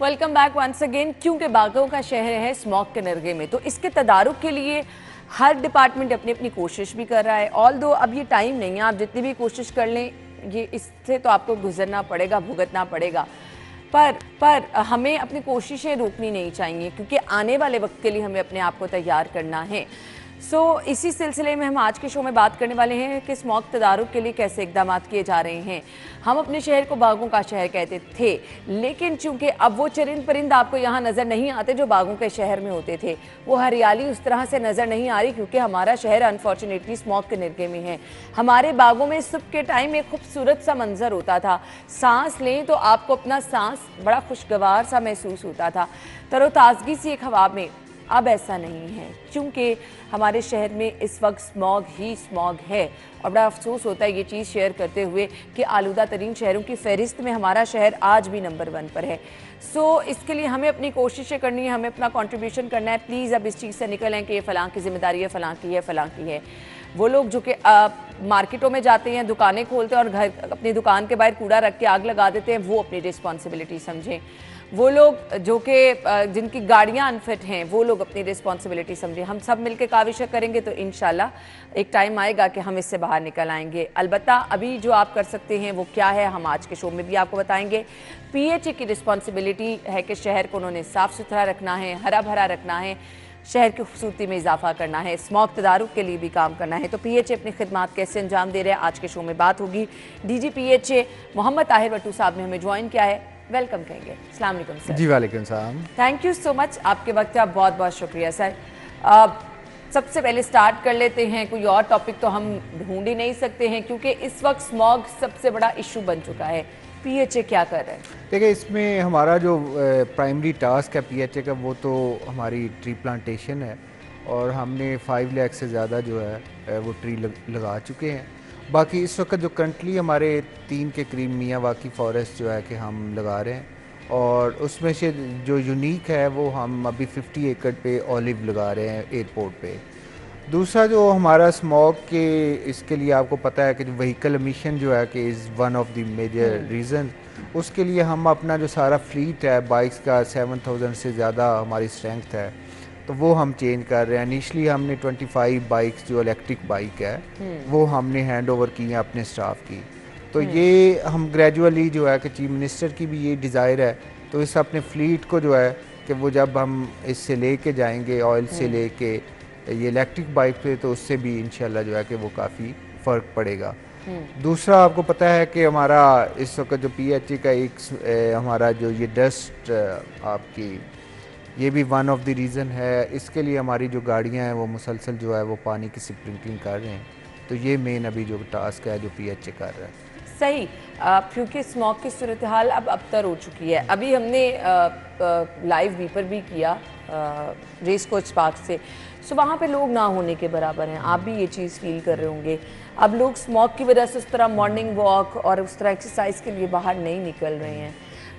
Welcome back once again. क्योंकि बागों का शहर है स्मॉग के नरगे में, तो इसके तदारुक के लिए हर डिपार्टमेंट अपनी अपनी कोशिश भी कर रहा है। ऑल दो अब ये टाइम नहीं है, आप जितनी भी कोशिश कर लें ये इससे तो आपको गुजरना पड़ेगा, भुगतना पड़ेगा, पर हमें अपनी कोशिशें रोकनी नहीं चाहिए, क्योंकि आने वाले वक्त के लिए हमें अपने आप को तैयार करना है। इसी सिलसिले में हम आज के शो में बात करने वाले हैं कि स्मॉग तदारुक के लिए कैसे इकदाम किए जा रहे हैं। हम अपने शहर को बागों का शहर कहते थे, लेकिन चूंकि अब वो चरिंद परिंद आपको यहाँ नज़र नहीं आते जो बागों के शहर में होते थे, वो हरियाली उस तरह से नज़र नहीं आ रही, क्योंकि हमारा शहर अनफॉर्चुनेटली स्मॉग के निरगे में है। हमारे बागों में सुबह के टाइम एक खूबसूरत सा मंजर होता था, सांस लें तो आपको अपना सांस बड़ा खुशगवार सा महसूस होता था, तरोताज़गी सी एक हवा में। अब ऐसा नहीं है, क्योंकि हमारे शहर में इस वक्त स्मॉग ही स्मॉग है। और बड़ा अफसोस होता है ये चीज़ शेयर करते हुए कि आलूदा तरीन शहरों की फहरिस्त में हमारा शहर आज भी नंबर 1 पर है। इसके लिए हमें अपनी कोशिशें करनी है, हमें अपना कंट्रीब्यूशन करना है। प्लीज़ अब इस चीज़ से निकल आएँ कि ये फ़लाँ की जिम्मेदारी है, फ़लाँ की है, फ़लाँ की है। वो लोग जो कि मार्केटों में जाते हैं, दुकानें खोलते हैं और घर अपनी दुकान के बाहर कूड़ा रख के आग लगा देते हैं, वो अपनी रिस्पॉन्सिबिलिटी समझें। वो लोग जो कि जिनकी गाड़ियां अनफिट हैं, वो लोग अपनी रिस्पॉन्सिबिलिटी समझें। हम सब मिलकर काविशें करेंगे तो इंशाल्लाह एक टाइम आएगा कि हम इससे बाहर निकल आएंगे। अलबत्ता अभी जो आप कर सकते हैं वो क्या है, हम आज के शो में भी आपको बताएंगे। पीएचए की रिस्पॉन्सिबिलिटी है कि शहर को उन्होंने साफ़ सुथरा रखना है, हरा भरा रखना है, शहर की खूबसूरती में इजाफा करना है, स्मॉग तदारुक के लिए भी काम करना है। तो पीएचए अपनी खिदमात कैसे अंजाम दे रहे हैं, आज के शो में बात होगी। डीजी पीएचए मोहम्मद ताहिर भट्टू साहब ने हमें ज्वाइन किया है, वेलकम कहेंगे। अस्सलाम वालेकुम सर। जी वालेकुम सलाम। थैंक यू सो मच, आपके वक्त का बहुत बहुत शुक्रिया सर। सबसे पहले स्टार्ट कर लेते हैं, कोई और टॉपिक तो हम ढूंढ ही नहीं सकते हैं, क्योंकि इस वक्त स्मॉग सबसे बड़ा इशू बन चुका है। पीएचए क्या कर रहे हैं? देखिए, इसमें हमारा जो प्राइमरी टास्क है पीएचए का, वो तो हमारी ट्री प्लांटेशन है और हमने 5 लाख से ज़्यादा जो है वो ट्री लगा चुके हैं। बाकी इस वक्त जो करंटली हमारे 3 के करीब मियाँ वाकी फॉरेस्ट जो है कि हम लगा रहे हैं, और उसमें से जो यूनिक है वो हम अभी 50 एकड़ पे ऑलिव लगा रहे हैं एयरपोर्ट पे। दूसरा जो हमारा स्मॉग के इसके लिए आपको पता है कि जो व्हीकल एमिशन जो है कि is one of the major reason, उसके लिए हम अपना जो सारा फ्लीट है बाइक्स का 7000 से ज़्यादा हमारी स्ट्रेंथ है, तो वो हम चेंज कर रहे हैं। इनिशली हमने 25 बाइक्स जो इलेक्ट्रिक बाइक है वो हमने हैंड ओवर की हैं अपने स्टाफ की। तो ये हम ग्रेजुअली जो है कि चीफ मिनिस्टर की भी ये डिज़ायर है, तो इस अपने फ्लीट को जो है कि वो जब हम इससे लेके जाएंगे ऑयल से लेके ये इलेक्ट्रिक बाइक पे, तो उससे भी इंशाल्लाह जो है कि वो काफ़ी फ़र्क पड़ेगा। दूसरा आपको पता है कि हमारा इस वक्त जो पीएचए का एक हमारा जो ये डस्ट आपकी ये भी वन ऑफ द रीज़न है। इसके लिए हमारी जो गाड़ियां हैं वो मुसलसल जो है वो पानी की स्प्रिंकलिंग कर रहे हैं, तो ये मेन अभी जो टास्क है जो पीएचए कर रहा है। सही, क्योंकि स्मॉग की सूरत हाल अब अबतर हो चुकी है। अभी हमने लाइव वीपर भी किया रेस कोच पार्क से, सो वहाँ पे लोग ना होने के बराबर हैं। आप भी ये चीज़ फील कर रहे होंगे। अब लोग स्मॉग की वजह से उस तरह मॉर्निंग वॉक और उस तरह एक्सरसाइज के लिए बाहर नहीं निकल रहे हैं।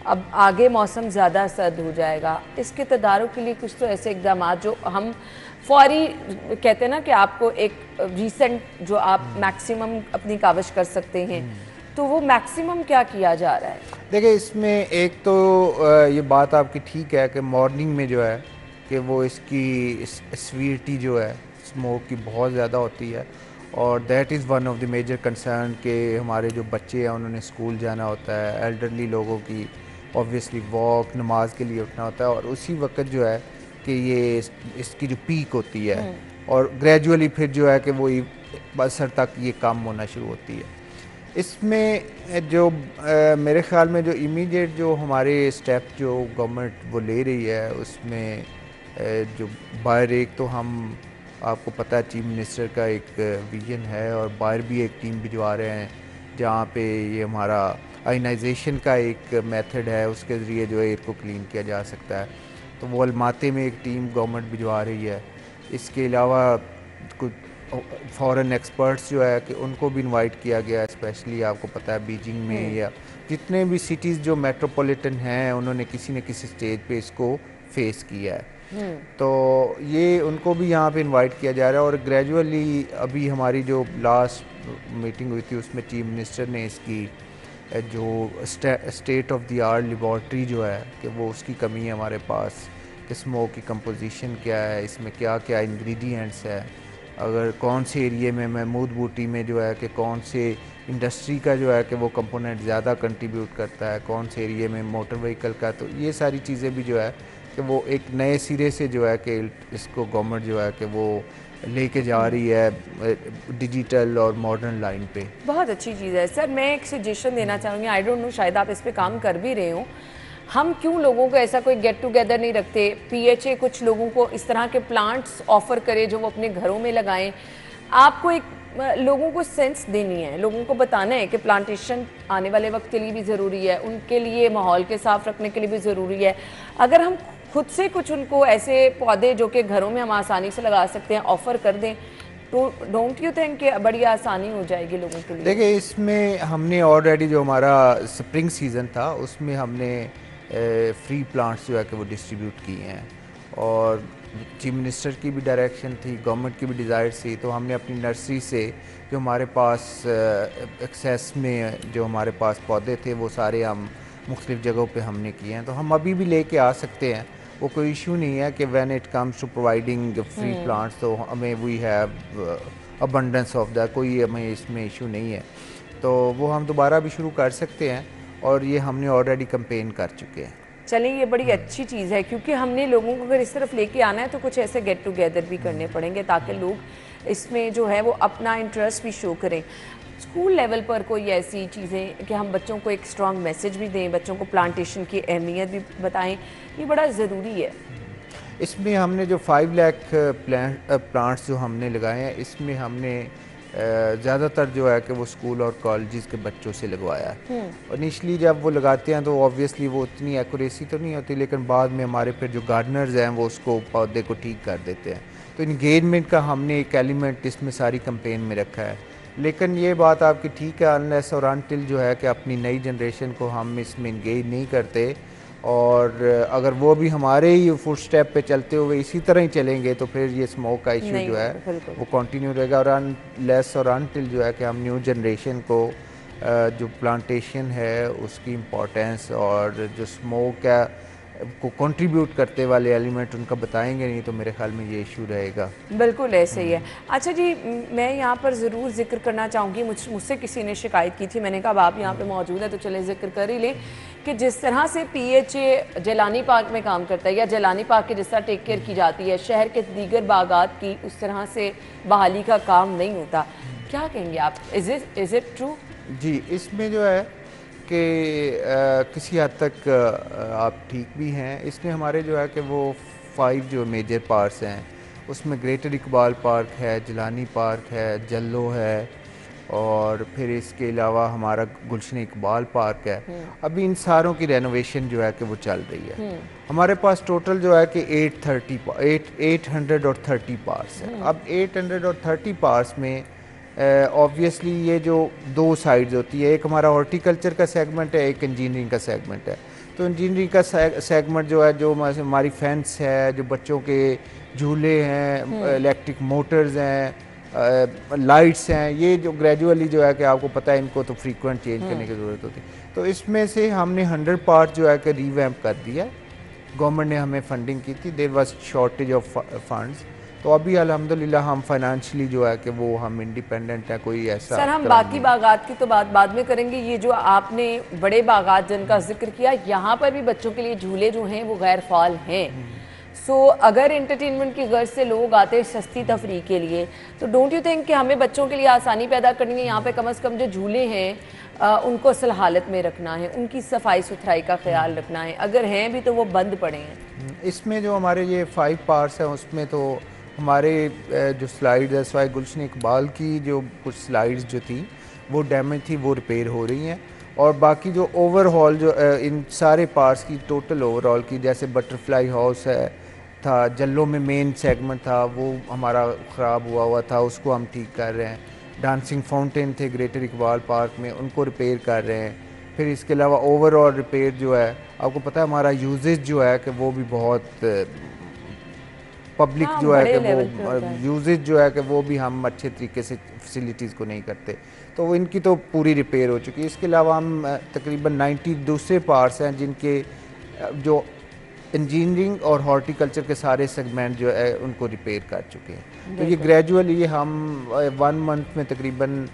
अब आगे मौसम ज़्यादा सर्द हो जाएगा, इसके तदारुक के लिए कुछ तो ऐसे इकदाम जो हम फौरी कहते हैं ना कि आपको एक रिसेंट जो आप मैक्सिमम अपनी काविश कर सकते हैं, तो वो मैक्सिमम क्या किया जा रहा है? देखिए इसमें एक तो ये बात आपकी ठीक है कि मॉर्निंग में जो है कि वो इसकी स्वीटी जो है स्मोक की बहुत ज़्यादा होती है, और that is one of the major concern कि हमारे जो बच्चे हैं उन्होंने स्कूल जाना होता है, एल्डरली लोगों की ऑब्वियसली वॉक नमाज के लिए उठना होता है, और उसी वक्त जो है कि ये इसकी जो पीक होती है और ग्रेजुअली फिर जो है कि वो असर तक ये कम होना शुरू होती है। इसमें जो मेरे ख़्याल में जो इमीडिएट जो हमारे स्टेप जो गवर्नमेंट वो ले रही है उसमें जो बाहर एक तो हम आपको पता है चीफ मिनिस्टर का एक विजन है, और बाहर भी एक टीम भिजवा रहे हैं जहाँ पे ये हमारा आयनाइजेशन का एक मेथड है, उसके ज़रिए जो है एयर को क्लीन किया जा सकता है। तो वो अलमाते में एक टीम गवर्नमेंट भिजवा रही है। इसके अलावा कुछ फॉरेन एक्सपर्ट्स जो है कि उनको भी इनवाइट किया गया है, स्पेशली आपको पता है बीजिंग में या जितने भी सिटीज़ जो मेट्रोपॉलिटन हैं उन्होंने किसी न किसी स्टेज पे इसको फेस किया है। तो ये उनको भी यहाँ पे इनवाइट किया जा रहा है, और ग्रेजुअली अभी हमारी जो लास्ट मीटिंग हुई थी उसमें चीफ मिनिस्टर ने इसकी जो state of the art laboratory जो है कि वो उसकी कमी है हमारे पास, कि स्मोक की कंपोजिशन क्या है, इसमें क्या क्या इंग्रेडिएंट्स है, अगर कौन से एरिए में महमूद बूटी में जो है कि कौन से इंडस्ट्री का जो है कि वो कंपोनेंट ज़्यादा कंट्रीब्यूट करता है, कौन से एरिए में मोटर व्हीकल का, तो ये सारी चीज़ें भी जो है कि वो एक नए सिरे से जो है कि इसको गवर्नमेंट जो है कि वो लेके जा रही है डिजिटल और मॉडर्न लाइन पे। बहुत अच्छी चीज़ है सर। मैं एक सजेशन देना चाहूँगी, आई डोंट नो शायद आप इस पे काम कर भी रहे हो, हम क्यों लोगों को ऐसा कोई गेट टुगेदर नहीं रखते, पीएचए कुछ लोगों को इस तरह के प्लांट्स ऑफर करे जो वो अपने घरों में लगाएं। आपको एक लोगों को सेंस देनी है, लोगों को बताना है कि प्लांटेशन आने वाले वक्त के लिए भी ज़रूरी है, उनके लिए माहौल के साफ रखने के लिए भी ज़रूरी है। अगर हम खुद से कुछ उनको ऐसे पौधे जो कि घरों में हम आसानी से लगा सकते हैं ऑफ़र कर दें, तो डोंट यू थिंक कि बड़ी आसानी हो जाएगी लोगों के लिए? देखिए इसमें हमने ऑलरेडी जो हमारा स्प्रिंग सीज़न था उसमें हमने फ्री प्लांट्स जो है कि वो डिस्ट्रीब्यूट किए हैं, और चीफ मिनिस्टर की भी डायरेक्शन थी, गवर्नमेंट की भी डिज़ायर थी, तो हमने अपनी नर्सरी से जो हमारे पास एक्सेस में जो हमारे पास पौधे थे वो सारे हम मुख्तलिफ़ जगहों पे हमने किए हैं, तो हम अभी भी लेके आ सकते हैं, वो कोई इशू नहीं है कि when it comes to providing free plants तो हमें we have abundance of that, कोई हमें इसमें इशू नहीं है, तो वो हम दोबारा भी शुरू कर सकते हैं, और ये हमने ऑलरेडी कंपेन कर चुके हैं। चलिए ये बड़ी अच्छी चीज़ है, क्योंकि हमने लोगों को अगर इस तरफ लेके आना है तो कुछ ऐसे गेट टुगेदर भी करने पड़ेंगे ताकि लोग इसमें जो है वो अपना इंटरेस्ट भी शो करें। स्कूल लेवल पर कोई ऐसी चीज़ें कि हम बच्चों को एक स्ट्रॉन्ग मैसेज भी दें, बच्चों को प्लांटेशन की अहमियत भी बताएं, ये बड़ा ज़रूरी है। इसमें हमने जो 5 लाख प्लांट्स जो हमने लगाए हैं, इसमें हमने ज़्यादातर जो है कि वो स्कूल और कॉलेजेस के बच्चों से लगवाया है। और इनिशली जब वो लगाते हैं तो ऑब्वियसली वो उतनी एक्यूरेसी तो नहीं होती, लेकिन बाद में हमारे फिर जो गार्डनर्स हैं वो उसको पौधे को ठीक कर देते हैं। तो इंगेजमेंट का हमने एक एलिमेंट इसमें सारी कंपेन में रखा है। लेकिन ये बात आपकी ठीक है, अनलेस और अनटिल जो है कि अपनी नई जनरेशन को हम इसमें इंगेज नहीं करते, और अगर वो भी हमारे ही फुट स्टेप पे चलते हुए इसी तरह ही चलेंगे तो फिर ये स्मोक का इशू जो है वो कंटिन्यू रहेगा। और अनलेस और अनटिल जो है कि हम न्यू जनरेशन को जो प्लांटेशन है उसकी इम्पोर्टेंस और जो स्मोक है को कंट्रीब्यूट करते वाले एलिमेंट उनका बताएंगे नहीं तो मेरे ख्याल में ये इशू रहेगा। बिल्कुल ऐसे ही है। अच्छा जी, मैं यहाँ पर ज़रूर जिक्र करना चाहूँगी, मुझसे किसी ने शिकायत की थी, मैंने कहा आप यहाँ पे मौजूद है तो चले जिक्र कर ही लें कि जिस तरह से पीएचए जलानी पार्क में काम करता है या जलानी पार्क की जिस तरह टेक केयर की जाती है, शहर के दीगर बागात की उस तरह से बहाली का काम नहीं होता। क्या कहेंगे आप, इज़ इट ट्रू? जी, इसमें जो है कि किसी हद तक आप ठीक भी हैं। इसमें हमारे जो है कि वो 5 जो मेजर पार्क्स हैं उसमें ग्रेटर इकबाल पार्क है, जिलानी पार्क है, जल्लो है, और फिर इसके अलावा हमारा गुलशन इकबाल पार्क है। अभी इन सारों की रेनोवेशन जो है कि वो चल रही है। हमारे पास टोटल जो है कि 830 पार्क्स हैं। अब 830 पार्क्स में ऑब्वियसली ये जो 2 साइड्स होती है, एक हमारा हॉर्टिकल्चर का सेगमेंट है, एक इंजीनियरिंग का सेगमेंट है। तो तो इंजीनियरिंग का सेगमेंट जो है, जो हमारी फेंस है, जो बच्चों के झूले हैं, इलेक्ट्रिक मोटर्स हैं, लाइट्स हैं, ये जो ग्रेजुअली जो है कि आपको पता है इनको तो फ्रीक्वेंट चेंज करने की ज़रूरत होती है। तो इसमें से हमने 100 पार्ट जो है कि रीवैम्प कर दिया। गवर्नमेंट ने हमें फंडिंग की थी, there was shortage of funds, तो अभी अल्हम्दुलिल्लाह हम फाइनेंशियली जो है कि वो हम इंडिपेंडेंट है, कोई ऐसा। सर हम बाकी बागात की तो बात बाद में करेंगे, ये जो आपने बड़े बागात जिनका जिक्र किया, यहाँ पर भी बच्चों के लिए झूले जो हैं वो गैर फाल हैं। सो अगर एंटरटेनमेंट की गर्ज से लोग आते हैं सस्ती तफरी के लिए, तो डोंट यू थिंक कि हमें बच्चों के लिए आसानी पैदा करनी है, यहाँ पे कम से कम जो झूले हैं उनको असल हालत में रखना है, उनकी सफाई सुथराई का ख्याल रखना है, अगर हैं भी तो वो बंद पड़े हैं। इसमें जो हमारे ये 5 पार्ट्स हैं उसमें तो हमारे जो स्लाइड्स है, सवाए गुलशन इकबाल की जो कुछ स्लाइड्स जो थी वो डैमेज थी, वो रिपेयर हो रही हैं, और बाकी जो ओवरऑल जो इन सारे पार्ट्स की टोटल ओवरऑल की, जैसे बटरफ्लाई हाउस है था, जल्लों में मेन सेगमेंट था वो हमारा ख़राब हुआ था, उसको हम ठीक कर रहे हैं। डांसिंग फाउंटेन थे ग्रेटर इकबाल पार्क में, उनको रिपेयर कर रहे हैं। फिर इसके अलावा ओवरऑल रिपेयर जो है, आपको पता है हमारा यूजेज जो है कि वो भी बहुत पब्लिक जो है कि वो यूजेज जो है कि वो भी हम अच्छे तरीके से फैसिलिटीज़ को नहीं करते, तो इनकी तो पूरी रिपेयर हो चुकी है। इसके अलावा हम तकरीबन 90 दूसरे पार्ट्स हैं जिनके जो इंजीनियरिंग और हॉर्टिकल्चर के सारे सेगमेंट जो है उनको रिपेयर कर चुके हैं। तो ये ग्रेजुअली ये हम 1 मंथ में तकरीबन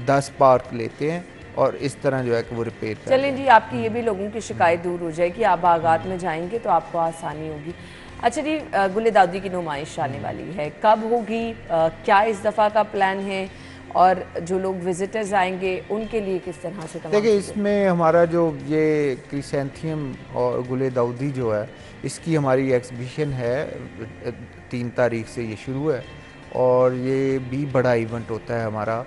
10 पार्क लेते हैं और इस तरह जो है कि वो रिपेयर कर। चलें जी, आपकी ये भी लोगों की शिकायत दूर हो जाएगी, आप बागात में जाएंगे तो आपको आसानी होगी। अच्छा जी, गुले दाऊदी की नुमाइश आने वाली है, कब होगी, क्या इस दफ़ा का प्लान है, और जो लोग विजिटर्स आएंगे उनके लिए किस तरह से? देखिए इसमें हमारा जो ये क्रिसेंथियम और गुले दाऊदी जो है, इसकी हमारी एग्जीबिशन है 3 तारीख से ये शुरू है, और ये भी बड़ा इवेंट होता है हमारा,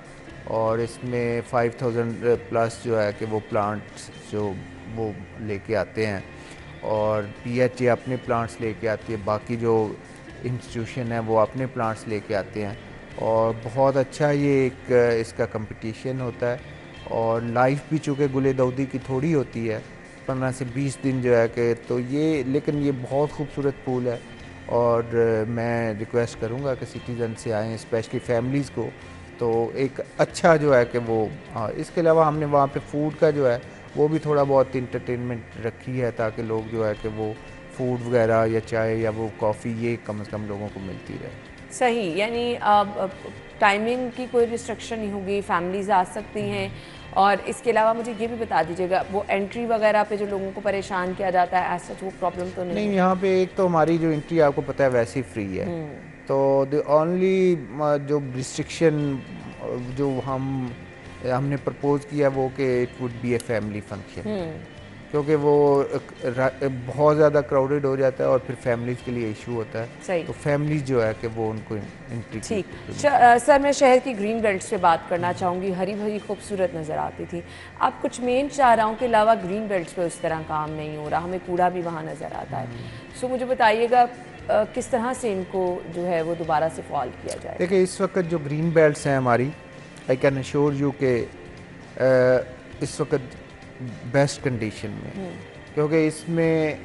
और इसमें 5000 प्लस जो है कि वो प्लांट्स जो वो लेके आते हैं, और PHA अपने प्लांट्स लेके आती है, बाकी जो इंस्टीट्यूशन है वो अपने प्लांट्स लेके आते हैं, और बहुत अच्छा ये एक इसका कंपटीशन होता है। और लाइफ भी चूँकि गुले दाऊदी की थोड़ी होती है, 15 से 20 दिन जो है कि, तो ये लेकिन ये बहुत खूबसूरत पूल है, और मैं रिक्वेस्ट करूँगा कि सिटीज़न से आएँ, स्पेशली फैमिलीज़ को, तो एक अच्छा जो है कि वो। हाँ, इसके अलावा हमने वहाँ पे फूड का जो है वो भी थोड़ा बहुत इंटरटेनमेंट रखी है, ताकि लोग जो है कि वो फूड वगैरह या चाय या वो कॉफ़ी ये कम से कम लोगों को मिलती रहे। सही, यानी टाइमिंग की कोई रिस्ट्रिक्शन नहीं होगी, फैमिलीज आ सकती हैं। और इसके अलावा मुझे ये भी बता दीजिएगा, वो एंट्री वगैरह पे जो लोगों को परेशान किया जाता है, ऐसा वो प्रॉब्लम तो नहीं? यहाँ पे एक तो हमारी जो एंट्री आपको पता है वैसे ही फ्री है, तो द ओनली जो रिस्ट्रिक्शन जो हमने प्रपोज किया वो कि it would be a family function, क्योंकि वो बहुत ज़्यादा क्राउडेड हो जाता है और फिर फैमिलीज़ के लिए इशू होता है। सही। तो फैमिलीज जो है कि वो उनको एंट्री। ठीक। सर मैं शहर की ग्रीन बेल्ट से बात करना चाहूँगी, हरी भरी खूबसूरत नज़र आती थी, अब कुछ मेन चाराओं के अलावा ग्रीन बेल्ट पे उस तरह काम नहीं हो रहा, हमें कूड़ा भी वहाँ नज़र आता है। सो मुझे बताइएगा किस तरह से इनको जो है वो दोबारा से फॉल किया जाए? देखिए इस वक्त जो ग्रीन बेल्ट्स हैं हमारी, आई कैन अश्योर यू के इस वक्त बेस्ट कंडीशन में, क्योंकि इसमें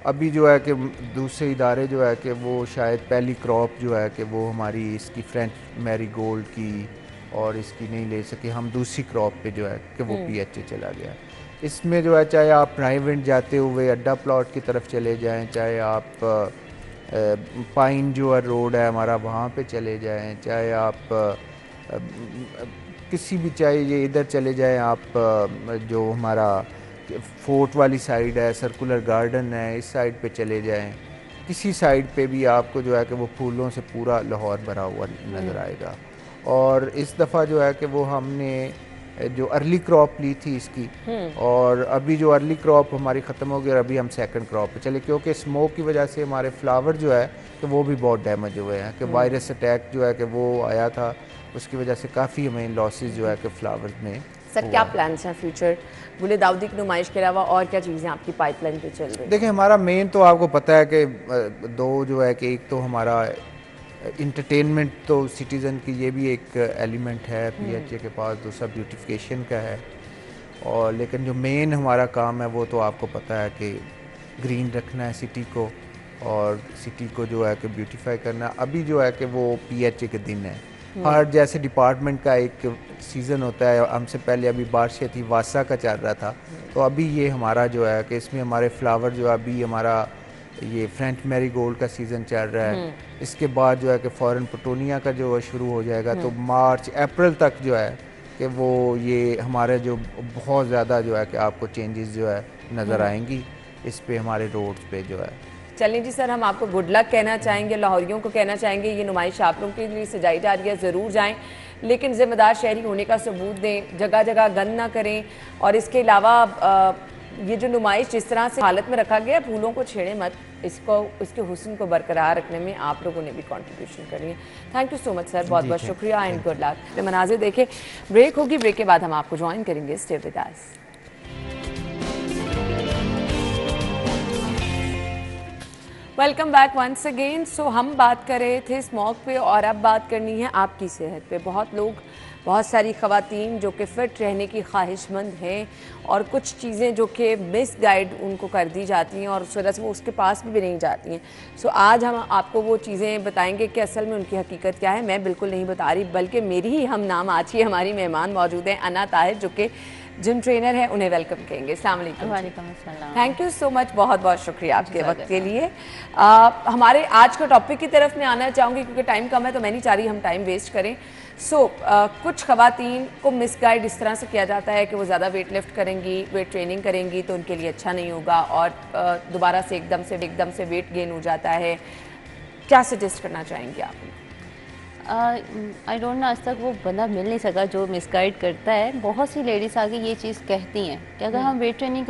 अभी जो है कि दूसरे इदारे जो है कि वो शायद पहली क्रॉप जो है कि वो हमारी इसकी फ्रेंच मैरीगोल्ड की और इसकी नहीं ले सके, हम दूसरी क्रॉप पे जो है कि वो PHA चला गया। इसमें जो है चाहे आप प्राइवेट जाते हुए अड्डा प्लॉट की तरफ चले जाएं, चाहे आप पाइन जो है रोड है हमारा वहाँ पे चले जाएं, चाहे आप किसी भी, चाहे ये इधर चले जाएं आप जो हमारा फोर्ट वाली साइड है, सर्कुलर गार्डन है, इस साइड पे चले जाएं, किसी साइड पे भी आपको जो है कि वो फूलों से पूरा लाहौर भरा हुआ नज़र आएगा। और इस दफ़ा जो है कि वो हमने जो अर्ली क्रॉप ली थी इसकी, और अभी जो अर्ली क्रॉप हमारी ख़त्म हो गई और अभी हम सेकंड क्रॉप पे चले, क्योंकि स्मोक की वजह से हमारे फ्लावर जो है कि वो भी बहुत डैमेज हुए हैं, कि वायरस अटैक जो है कि वो आया था, उसकी वजह से काफ़ी हमें लॉसेस जो है कि फ्लावर्स में। सर क्या प्लान्स हैं फ्यूचर, गुले दाऊदी की नुमाइश के अलावा और क्या चीज़ें आपकी पाइपलाइन पे चल रही हैं? देखिए हमारा मेन तो आपको पता है कि दो जो है कि एक तो हमारा इंटरटेनमेंट, तो सिटीज़न की ये भी एक एलिमेंट है PHA के पास, दूसरा ब्यूटिफिकेशन का है, और लेकिन जो मेन हमारा काम है वो तो आपको पता है कि ग्रीन रखना है सिटी को, और सिटी को जो है कि ब्यूटीफाई करना। अभी जो है कि वो PHA के दिन है, हर जैसे डिपार्टमेंट का एक सीज़न होता है। हमसे पहले अभी बारिशें थी, वासा का चल रहा था, तो अभी ये हमारा जो है कि इसमें हमारे फ्लावर जो है, अभी हमारा ये फ्रेंच मैरीगोल्ड का सीज़न चल रहा है। इसके बाद जो है कि फॉरेन पटोनिया का जो है शुरू हो जाएगा, तो मार्च अप्रैल तक जो है कि वो ये हमारे जो बहुत ज़्यादा जो है कि आपको चेंजेस जो है नज़र आएंगी इस पे हमारे रोड्स पे जो है। चलिए जी सर, हम आपको गुड लक कहना चाहेंगे, लाहौरियों को कहना चाहेंगे ये नुमाइश आप लोगों के लिए सजाई जा रही है, ज़रूर जाएं, लेकिन ज़िम्मेदार शहरी होने का सबूत दें, जगह जगह गंद ना करें। और इसके अलावा ये जो नुमाइश जिस तरह से हालत में रखा गया, फूलों को छेड़े मत, इसके हुस्न को बरकरार रखने में आप लोगों ने भी कंट्रीब्यूशन करनी है। Thank you so much sir, बहुत बहुत शुक्रिया एंड गुड लक। मनाजिर देखें, ब्रेक होगी, ब्रेक के बाद हम आपको ज्वाइन करेंगे। Stay with us. Welcome back once again. So हम बात कर रहे थे स्मॉग पे और अब बात करनी है आपकी सेहत पे। बहुत सारी ख़वातीन जो कि फ़िट रहने की ख्वाहिशमंद हैं और कुछ चीज़ें जो कि मिस गाइड उनको कर दी जाती हैं और उस वजह से वो उसके पास भी नहीं जाती हैं। सो आज हम आपको वो चीज़ें बताएंगे कि असल में उनकी हकीकत क्या है। मैं बिल्कुल नहीं बता रही, बल्कि मेरी ही हम नाम आज ही हमारी मेहमान मौजूद हैं अना ताहिर, जो कि जिम ट्रेनर है, उन्हें वेलकम कहेंगे। अस्सलाम वालेकुम। वालेकुम अस्सलाम। थैंक यू सो मच, बहुत बहुत शुक्रिया आपके वक्त के लिए। हमारे आज का टॉपिक की तरफ मैं आना चाहूँगी क्योंकि टाइम कम है, तो मैं नहीं चाह रही हम टाइम वेस्ट करें। कुछ ख़वातीन को मिसगाइड इस तरह से किया जाता है कि वो ज़्यादा वेट लिफ्ट करेंगी, वेट ट्रेनिंग करेंगी तो उनके लिए अच्छा नहीं होगा और दोबारा से एकदम से वेट गेन हो जाता है। क्या सजेस्ट करना चाहेंगे आप? आई डोंट नो, आज तक वो बंदा मिल नहीं सका जो मिसगाइड करता है। बहुत सी लेडीज़ आगे ये चीज़ कहती हैं कि अगर हम वेट ट्रेनिंग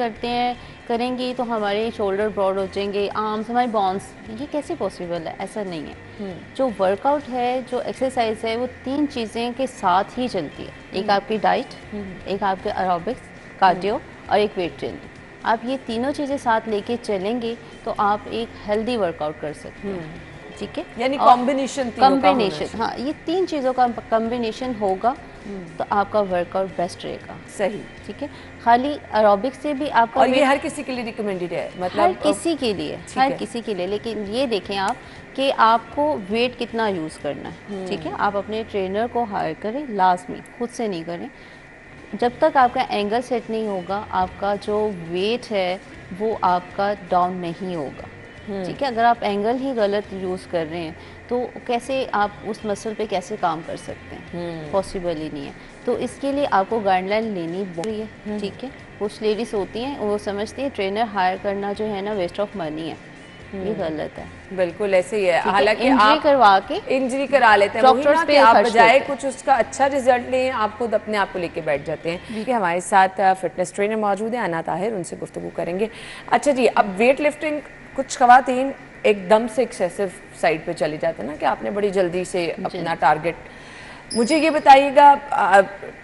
करेंगे तो हमारे शोल्डर ब्रॉड हो जाएंगे, आर्म्स, हमारे बॉन्स। ये कैसे पॉसिबल है? ऐसा नहीं है। जो वर्कआउट है, जो एक्सरसाइज है, वो 3 चीज़ें के साथ ही चलती है। एक आपकी डाइट, एक आपके एरोबिक्स, कार्डियो और एक वेट ट्रेनिंग। आप ये तीनों चीज़ें साथ लेके चलेंगे तो आप एक हेल्दी वर्कआउट कर सकते हैं। ठीक है, यानी कॉम्बिनेशन। हाँ, ये 3 चीज़ों का कॉम्बिनेशन होगा तो आपका वर्कआउट बेस्ट रहेगा। सही, ठीक है। खाली एरोबिक्स से भी आपका, और ये हर किसी के लिए रिकमेंडेड है, मतलब हर किसी के लिए, लेकिन ये देखें आप कि आपको वेट कितना यूज़ करना है। ठीक है, आप अपने ट्रेनर को हायर करें, लाजमी, खुद से नहीं करें। जब तक आपका एंगल सेट नहीं होगा, आपका जो वेट है वो आपका डाउन नहीं होगा। ठीक है, अगर आप एंगल ही गलत यूज़ कर रहे हैं तो कैसे आप उस मसल पे कैसे काम कर सकते हैं? पॉसिबल ही नहीं है। तो इसके लिए आपको गाइडलाइन लेनी बहुत है। ठीक है, कुछ लेडीज़ होती हैं वो समझती है ट्रेनर हायर करना जो है ना वेस्ट ऑफ मनी है। ये गलत है, बिल्कुल ऐसे ही है। हालांकि इंजरी करवा के इंजरी करा लेते हैं, डॉक्टर्स पे आप बजाय कुछ उसका अच्छा रिजल्ट लें, आप खुद अपने आप को लेके बैठ जाते हैं। ठीक है, हमारे साथ फिटनेस ट्रेनर मौजूद है अना ताहिर, उनसे गुफ्तगू करेंगे। अच्छा जी, अब वेट लिफ्टिंग कुछ ख़वातीन एकदम से एक्सेसिव साइड पे चली जाते हैं ना कि आपने बड़ी जल्दी से अपना टारगेट। मुझे ये बताइएगा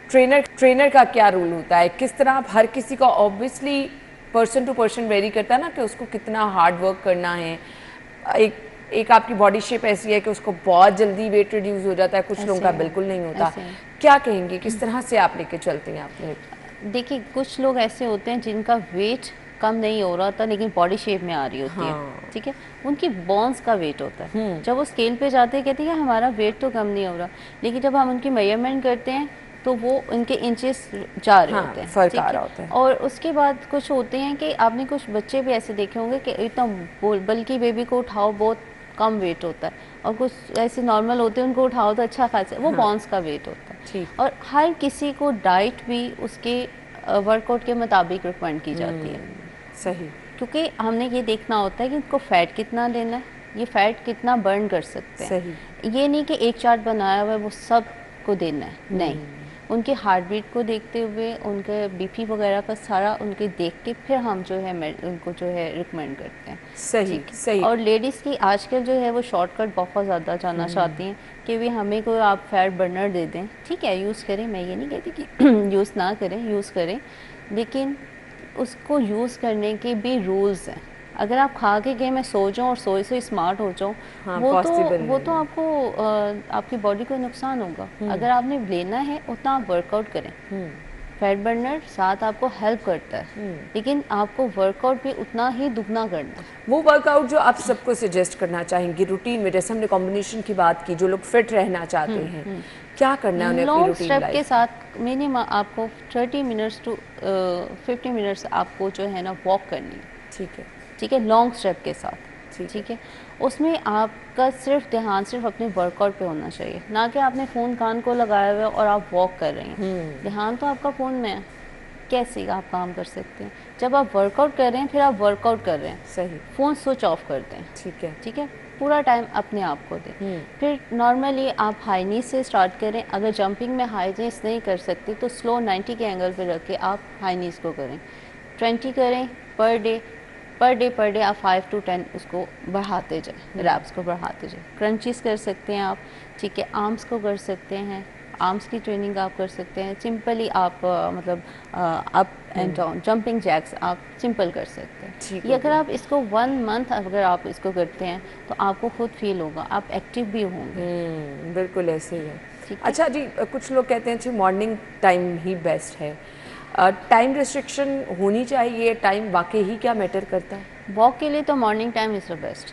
ट्रेनर का क्या रूल होता है? किस तरह आप हर किसी का, obviously person to person vary करता है ना कि उसको कितना हार्ड वर्क करना है। एक आपकी बॉडी शेप ऐसी है कि उसको बहुत जल्दी वेट रिड्यूस हो जाता है, कुछ लोगों का बिल्कुल नहीं होता। क्या कहेंगे, किस तरह से आप लेके चलते हैं आपने? देखिए, कुछ लोग ऐसे होते हैं जिनका वेट कम नहीं हो रहा था लेकिन बॉडी शेप में आ रही होती है। ठीक है, उनकी बोन्स का वेट होता है। जब वो स्केल पे जाते हैं कहते हैं हमारा वेट तो कम नहीं हो रहा, लेकिन जब हम उनकी मेजरमेंट करते हैं तो वो उनके इंचेस जा रहे होते हैं, फर्क आ रहा होता है। और उसके बाद कुछ होते हैं कि आपने कुछ बच्चे भी ऐसे देखे होंगे कि इतना बल्कि बेबी को उठाओ बहुत कम वेट होता है, और कुछ ऐसे नॉर्मल होते हैं उनको उठाओ तो अच्छा खासा, वो बॉन्स का वेट होता है। और हर किसी को डाइट भी उसके वर्कआउट के मुताबिक रिकमेंड की जाती है। सही, क्योंकि हमने ये देखना होता है कि इनको फैट कितना लेना है, ये फैट कितना बर्न कर सकते हैं। सही। ये नहीं कि एक चार्ट बनाया हुआ है वो सब को देना है, नहीं। उनके हार्ट बीट को देखते हुए, उनके बीपी वगैरह का सारा उनके देख के फिर हम जो है उनको जो है रिकमेंड करते हैं। सही, सही। और लेडीज़ की आजकल जो है वो शॉर्टकट बहुत ज़्यादा जाना चाहती हैं कि भी हमें कोई आप फैट बर्नर दे दें। ठीक है, यूज़ करें, मैं ये नहीं कहती कि यूज़ ना करें, यूज़ करें, लेकिन उसको यूज़ करने के भी रूल्स हैं। अगर आप खा के गए मैं सो जाऊँ और सोए से स्मार्ट हो जाऊँ, वो तो आपको आपकी बॉडी को नुकसान होगा। अगर आपने लेना है उतना आप वर्कआउट करें, फैट बर्नर साथ आपको हेल्प करता है, लेकिन आपको वर्कआउट भी उतना ही दुगना करना है। वो वर्कआउट जो आप सबको सजेस्ट करना चाहेंगे रूटीन में, जैसे हमने कॉम्बिनेशन की बात की, जो लोग फिट रहना चाहते हैं, क्या करना है उन्हें अपनी लॉन्ग रूटीन स्टेप के लाइफ? साथ मिनिमम आपको 30 मिनट्स टू 50 मिनट्स आपको जो है ना वॉक करनी है। ठीक है, ठीक है, लॉन्ग स्टेप के साथ। ठीक ठीक है, उसमें आपका सिर्फ ध्यान सिर्फ अपने वर्कआउट पे होना चाहिए, ना कि आपने फ़ोन कान को लगाया हुआ है और आप वॉक कर रहे हैं। ध्यान तो आपका फ़ोन में है, कैसे आप काम कर सकते हैं? जब आप वर्कआउट कर रहे हैं, फिर आप वर्कआउट कर रहे हैं, सही, फ़ोन स्विच ऑफ करते हैं। ठीक है, ठीक है, पूरा टाइम अपने आप को दें। फिर नॉर्मली आप हाई नीज से स्टार्ट करें। अगर जंपिंग में हाई नीज नहीं कर सकते तो स्लो 90 के एंगल पे रख के आप हाई नीज को करें। 20 करें पर डे आप 5 to 10 उसको बढ़ाते जाएं, रैप्स को बढ़ाते जाएं। क्रंचीज कर सकते हैं आप, ठीक है, आर्म्स को कर सकते हैं, आर्म्स की ट्रेनिंग आप कर सकते हैं। सिंपली आप मतलब up and down jumping jacks आप सिंपल कर सकते ठीक हैं। ये अगर आप इसको 1 मंथ अगर आप इसको करते हैं तो आपको खुद फील होगा, आप एक्टिव भी होंगे। बिल्कुल ऐसे ही है। ठीक है। अच्छा जी, कुछ लोग कहते हैं जी मॉर्निंग टाइम ही बेस्ट है, टाइम रिस्ट्रिक्शन होनी चाहिए, टाइम वाकई ही क्या मैटर करता है? वॉक के लिए तो morning time is the best.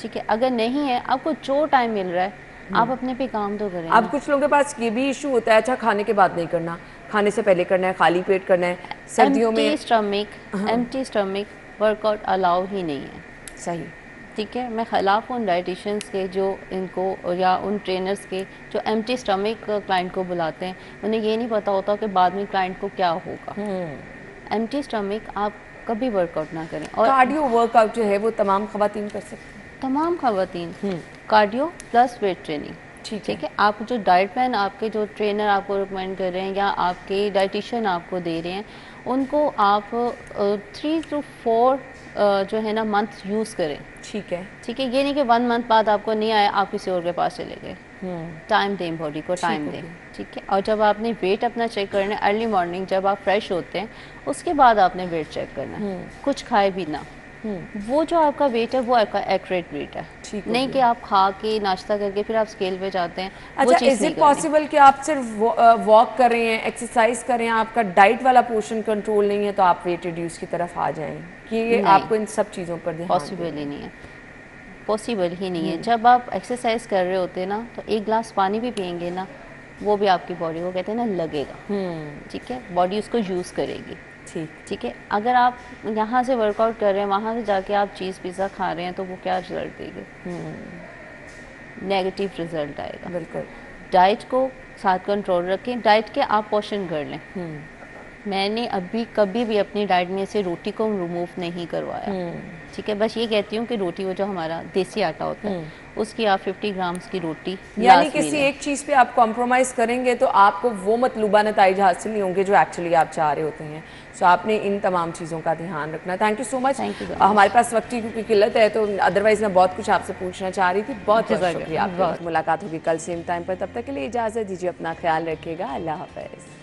ठीक है, अगर नहीं है आपको जो टाइम मिल रहा है आप अपने पे काम तो करें। अब कुछ लोगों के पास ये भी इशू होता है, अच्छा खाने के बाद नहीं करना, खाने से पहले करना है, खाली पेट करना है, सर्दियों में एम्प्टी स्टमक वर्कआउट अलाउ ही नहीं है। सही, ठीक है, मैं खिलाफ उन डाइटिशियंस के जो इनको या उन ट्रेनर्स के जो एम्प्टी स्टमक क्लाइंट को बुलाते हैं, उन्हें ये नहीं पता होता कि बाद में क्लाइंट को क्या होगा। एम्प्टी स्टमक आप कभी वर्कआउट ना करें। और कार्डियो वर्कआउट जो है वो तमाम खवातीन कर सकते हैं? तमाम खवातीन कार्डियो प्लस वेट ट्रेनिंग। ठीक है, आप जो डाइट प्लान आपके जो ट्रेनर आपको रिकमेंड कर रहे हैं या आपके डाइटिशियन आपको दे रहे हैं, उनको आप 3 to 4 जो है ना मंथ यूज़ करें। ठीक है, ठीक है, ये नहीं कि 1 मंथ बाद आपको नहीं आया आप किसी और के पास चले गए। टाइम दें, बॉडी को टाइम दें। ठीक है, और जब आपने वेट अपना चेक करना है अर्ली मॉर्निंग जब आप फ्रेश होते हैं, उसके बाद आपने वेट चेक करना है, कुछ खाए भी ना। वो जो आपका वेट है वो आपका एक्यूरेट वेट है, नहीं कि आप खा के नाश्ता करके फिर आप स्केल पे जाते हैं। अच्छा, इज इट पॉसिबल कि आप सिर्फ वॉक कर रहे हैं, एक्सरसाइज कर रहे हैं, आपका डाइट वाला पोर्शन कंट्रोल नहीं है तो आप वेट रिड्यूस की तरफ आ जाएं, कि आपको इन सब चीज़ों पर ध्यान पॉसिबल ही नहीं है, पॉसिबल ही नहीं है। जब आप एक्सरसाइज कर रहे होते हैं ना तो 1 गिलास पानी भी पियेंगे ना, वो भी आपकी बॉडी को कहते हैं ना लगेगा। ठीक है, बॉडी उसको यूज़ करेगी। ठीक है, अगर आप यहाँ से वर्कआउट कर रहे हैं, वहाँ से जाके आप चीज़ पिज़्ज़ा खा रहे हैं तो वो क्या रिजल्ट देगी? नेगेटिव रिजल्ट आएगा। बिल्कुल, डाइट को साथ कंट्रोल रखें, डाइट के आप पोर्शन कर लें। मैंने अभी कभी भी अपनी डाइट में से रोटी को रिमूव नहीं करवाया। ठीक है, बस ये कहती हूँ कि रोटी वो जो हमारा देसी आटा होता है उसकी आप 50 ग्राम्स की रोटी, यानी किसी एक चीज़ पे आप कॉम्प्रोमाइज़ करेंगे तो आपको वो मतलूबा नताइज हासिल नहीं होंगे जो एक्चुअली आप चाह रहे होते हैं। सो आपने इन तमाम चीज़ों का ध्यान रखना। Thank you so much. हमारे पास वक्त की क्योंकि किल्लत है तो अदरवाइज़ मैं बहुत कुछ आपसे पूछना चाह रही थी। बहुत बहुत शुक्रिया। आपकी मुलाकात होगी कल सेम टाइम पर, तब तक के लिए इजाज़त दीजिए, अपना ख्याल रखिएगा, अल्लाह हाफ़िज़।